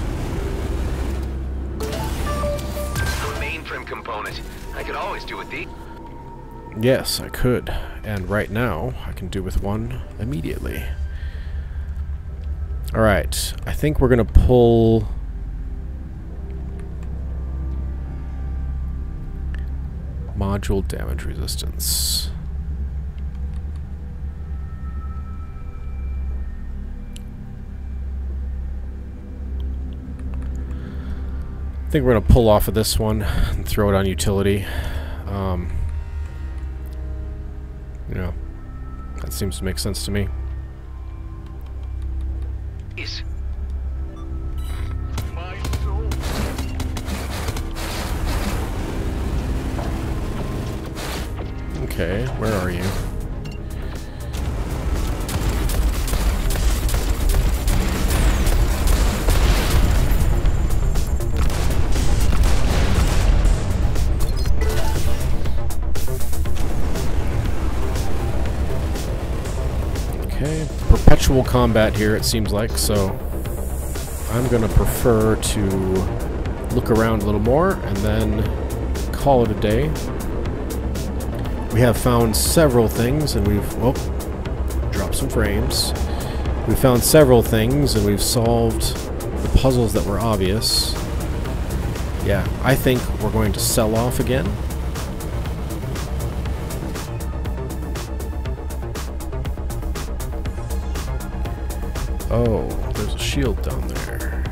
Mainframe component. I could always do with these. Yes, I could. And right now, I can do with one immediately. Alright, I think we're gonna pull module damage resistance. I think we're gonna pull off of this one and throw it on utility. You know, that seems to make sense to me. Okay, where are you? Okay, perpetual combat here it seems like, so I'm gonna prefer to look around a little more and then call it a day. We have found several things, and we've, oh, dropped some frames. We found several things, and we've solved the puzzles that were obvious. Yeah, I think we're going to sell off again. Oh, there's a shield down there.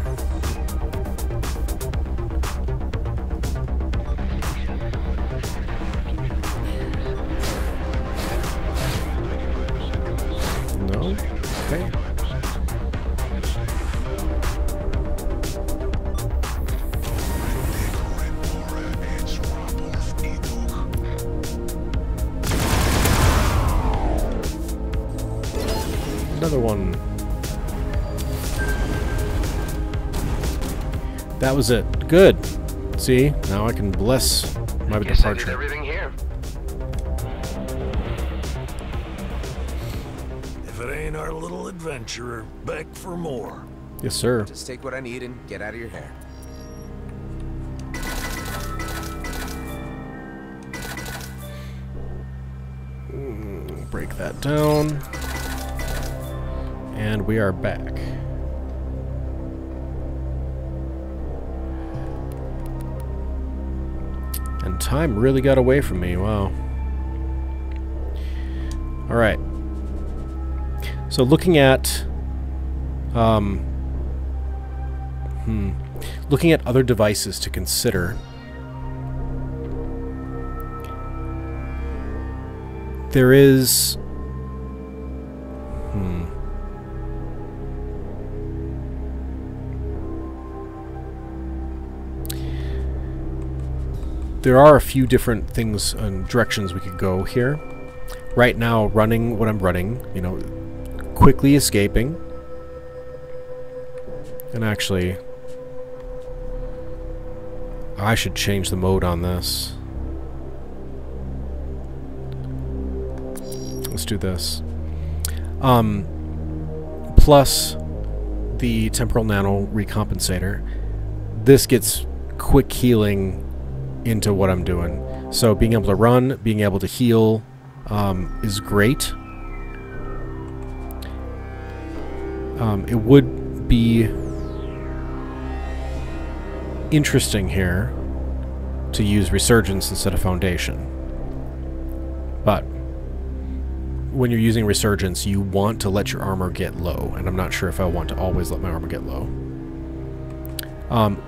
No? Okay. Another one. That was it. Good. See, now I can bless my departure. Everything here. If it ain't our little adventurer, back for more. Yes, sir. Just take what I need and get out of your hair. Break that down. And we are back. And time really got away from me. Wow. Alright. So looking at looking at other devices to consider. There is there are a few different things and directions we could go here. Right now, running what I'm running, you know, quickly escaping. And actually, I should change the mode on this. Let's do this. Plus the temporal nano recompensator. This gets quick healing into what I'm doing. So being able to run, being able to heal is great. It would be interesting here to use Resurgence instead of Foundation. But when you're using Resurgence, you want to let your armor get low, and I'm not sure if I want to always let my armor get low.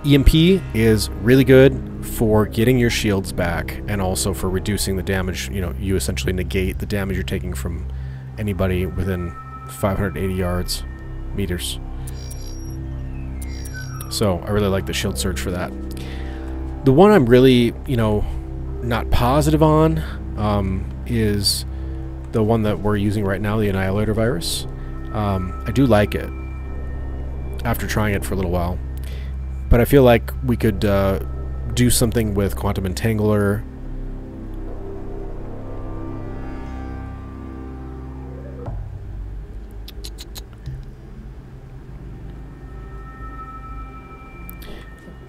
EMP is really good for getting your shields back and also for reducing the damage. You know, you essentially negate the damage you're taking from anybody within 580 meters. So I really like the shield surge for that. The one I'm really, you know, not positive on is the one that we're using right now, the Annihilator virus. I do like it after trying it for a little while. But I feel like we could do something with Quantum Entangler.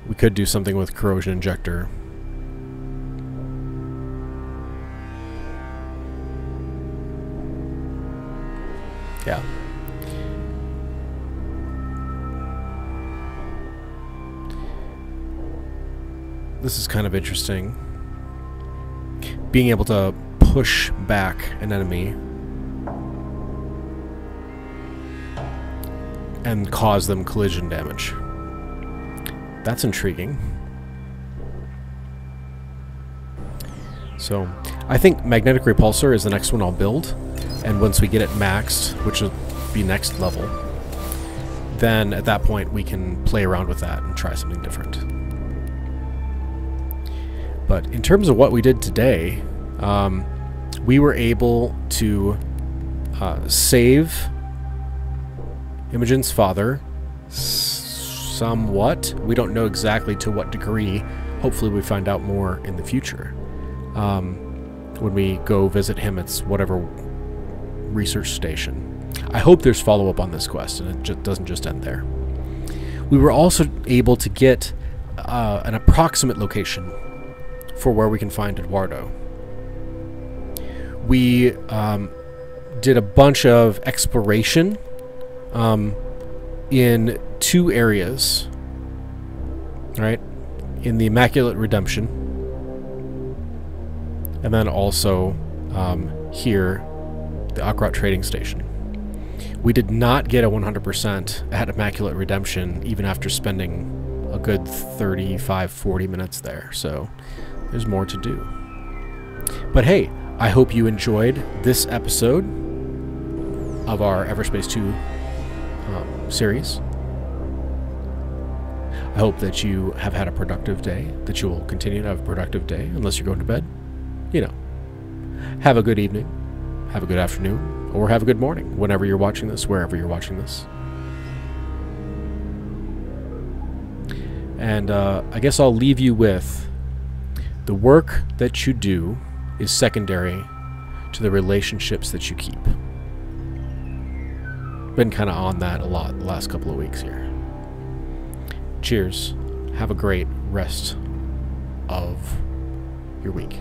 We could do something with Corrosion Injector. Yeah. This is kind of interesting. Being able to push back an enemy and cause them collision damage. That's intriguing. So, I think Magnetic Repulsor is the next one I'll build, and once we get it maxed, which will be next level, then at that point we can play around with that and try something different. But in terms of what we did today, we were able to save Imogen's father somewhat. We don't know exactly to what degree. Hopefully we find out more in the future. When we go visit him at whatever research station. I hope there's follow-up on this quest and it doesn't just end there. We were also able to get an approximate location for where we can find Eduardo. We did a bunch of exploration in 2 areas, right? In the Immaculate Redemption, and then also here, the Okrot trading station. We did not get a 100% at Immaculate Redemption, even after spending a good 35-40 minutes there, so there's more to do. But hey, I hope you enjoyed this episode of our Everspace 2 series. I hope that you have had a productive day, that you will continue to have a productive day, unless you're going to bed. You know, have a good evening, have a good afternoon, or have a good morning, whenever you're watching this, wherever you're watching this. And I guess I'll leave you with the work that you do is secondary to the relationships that you keep. Been kind of on that a lot the last couple of weeks here. Cheers. Have a great rest of your week.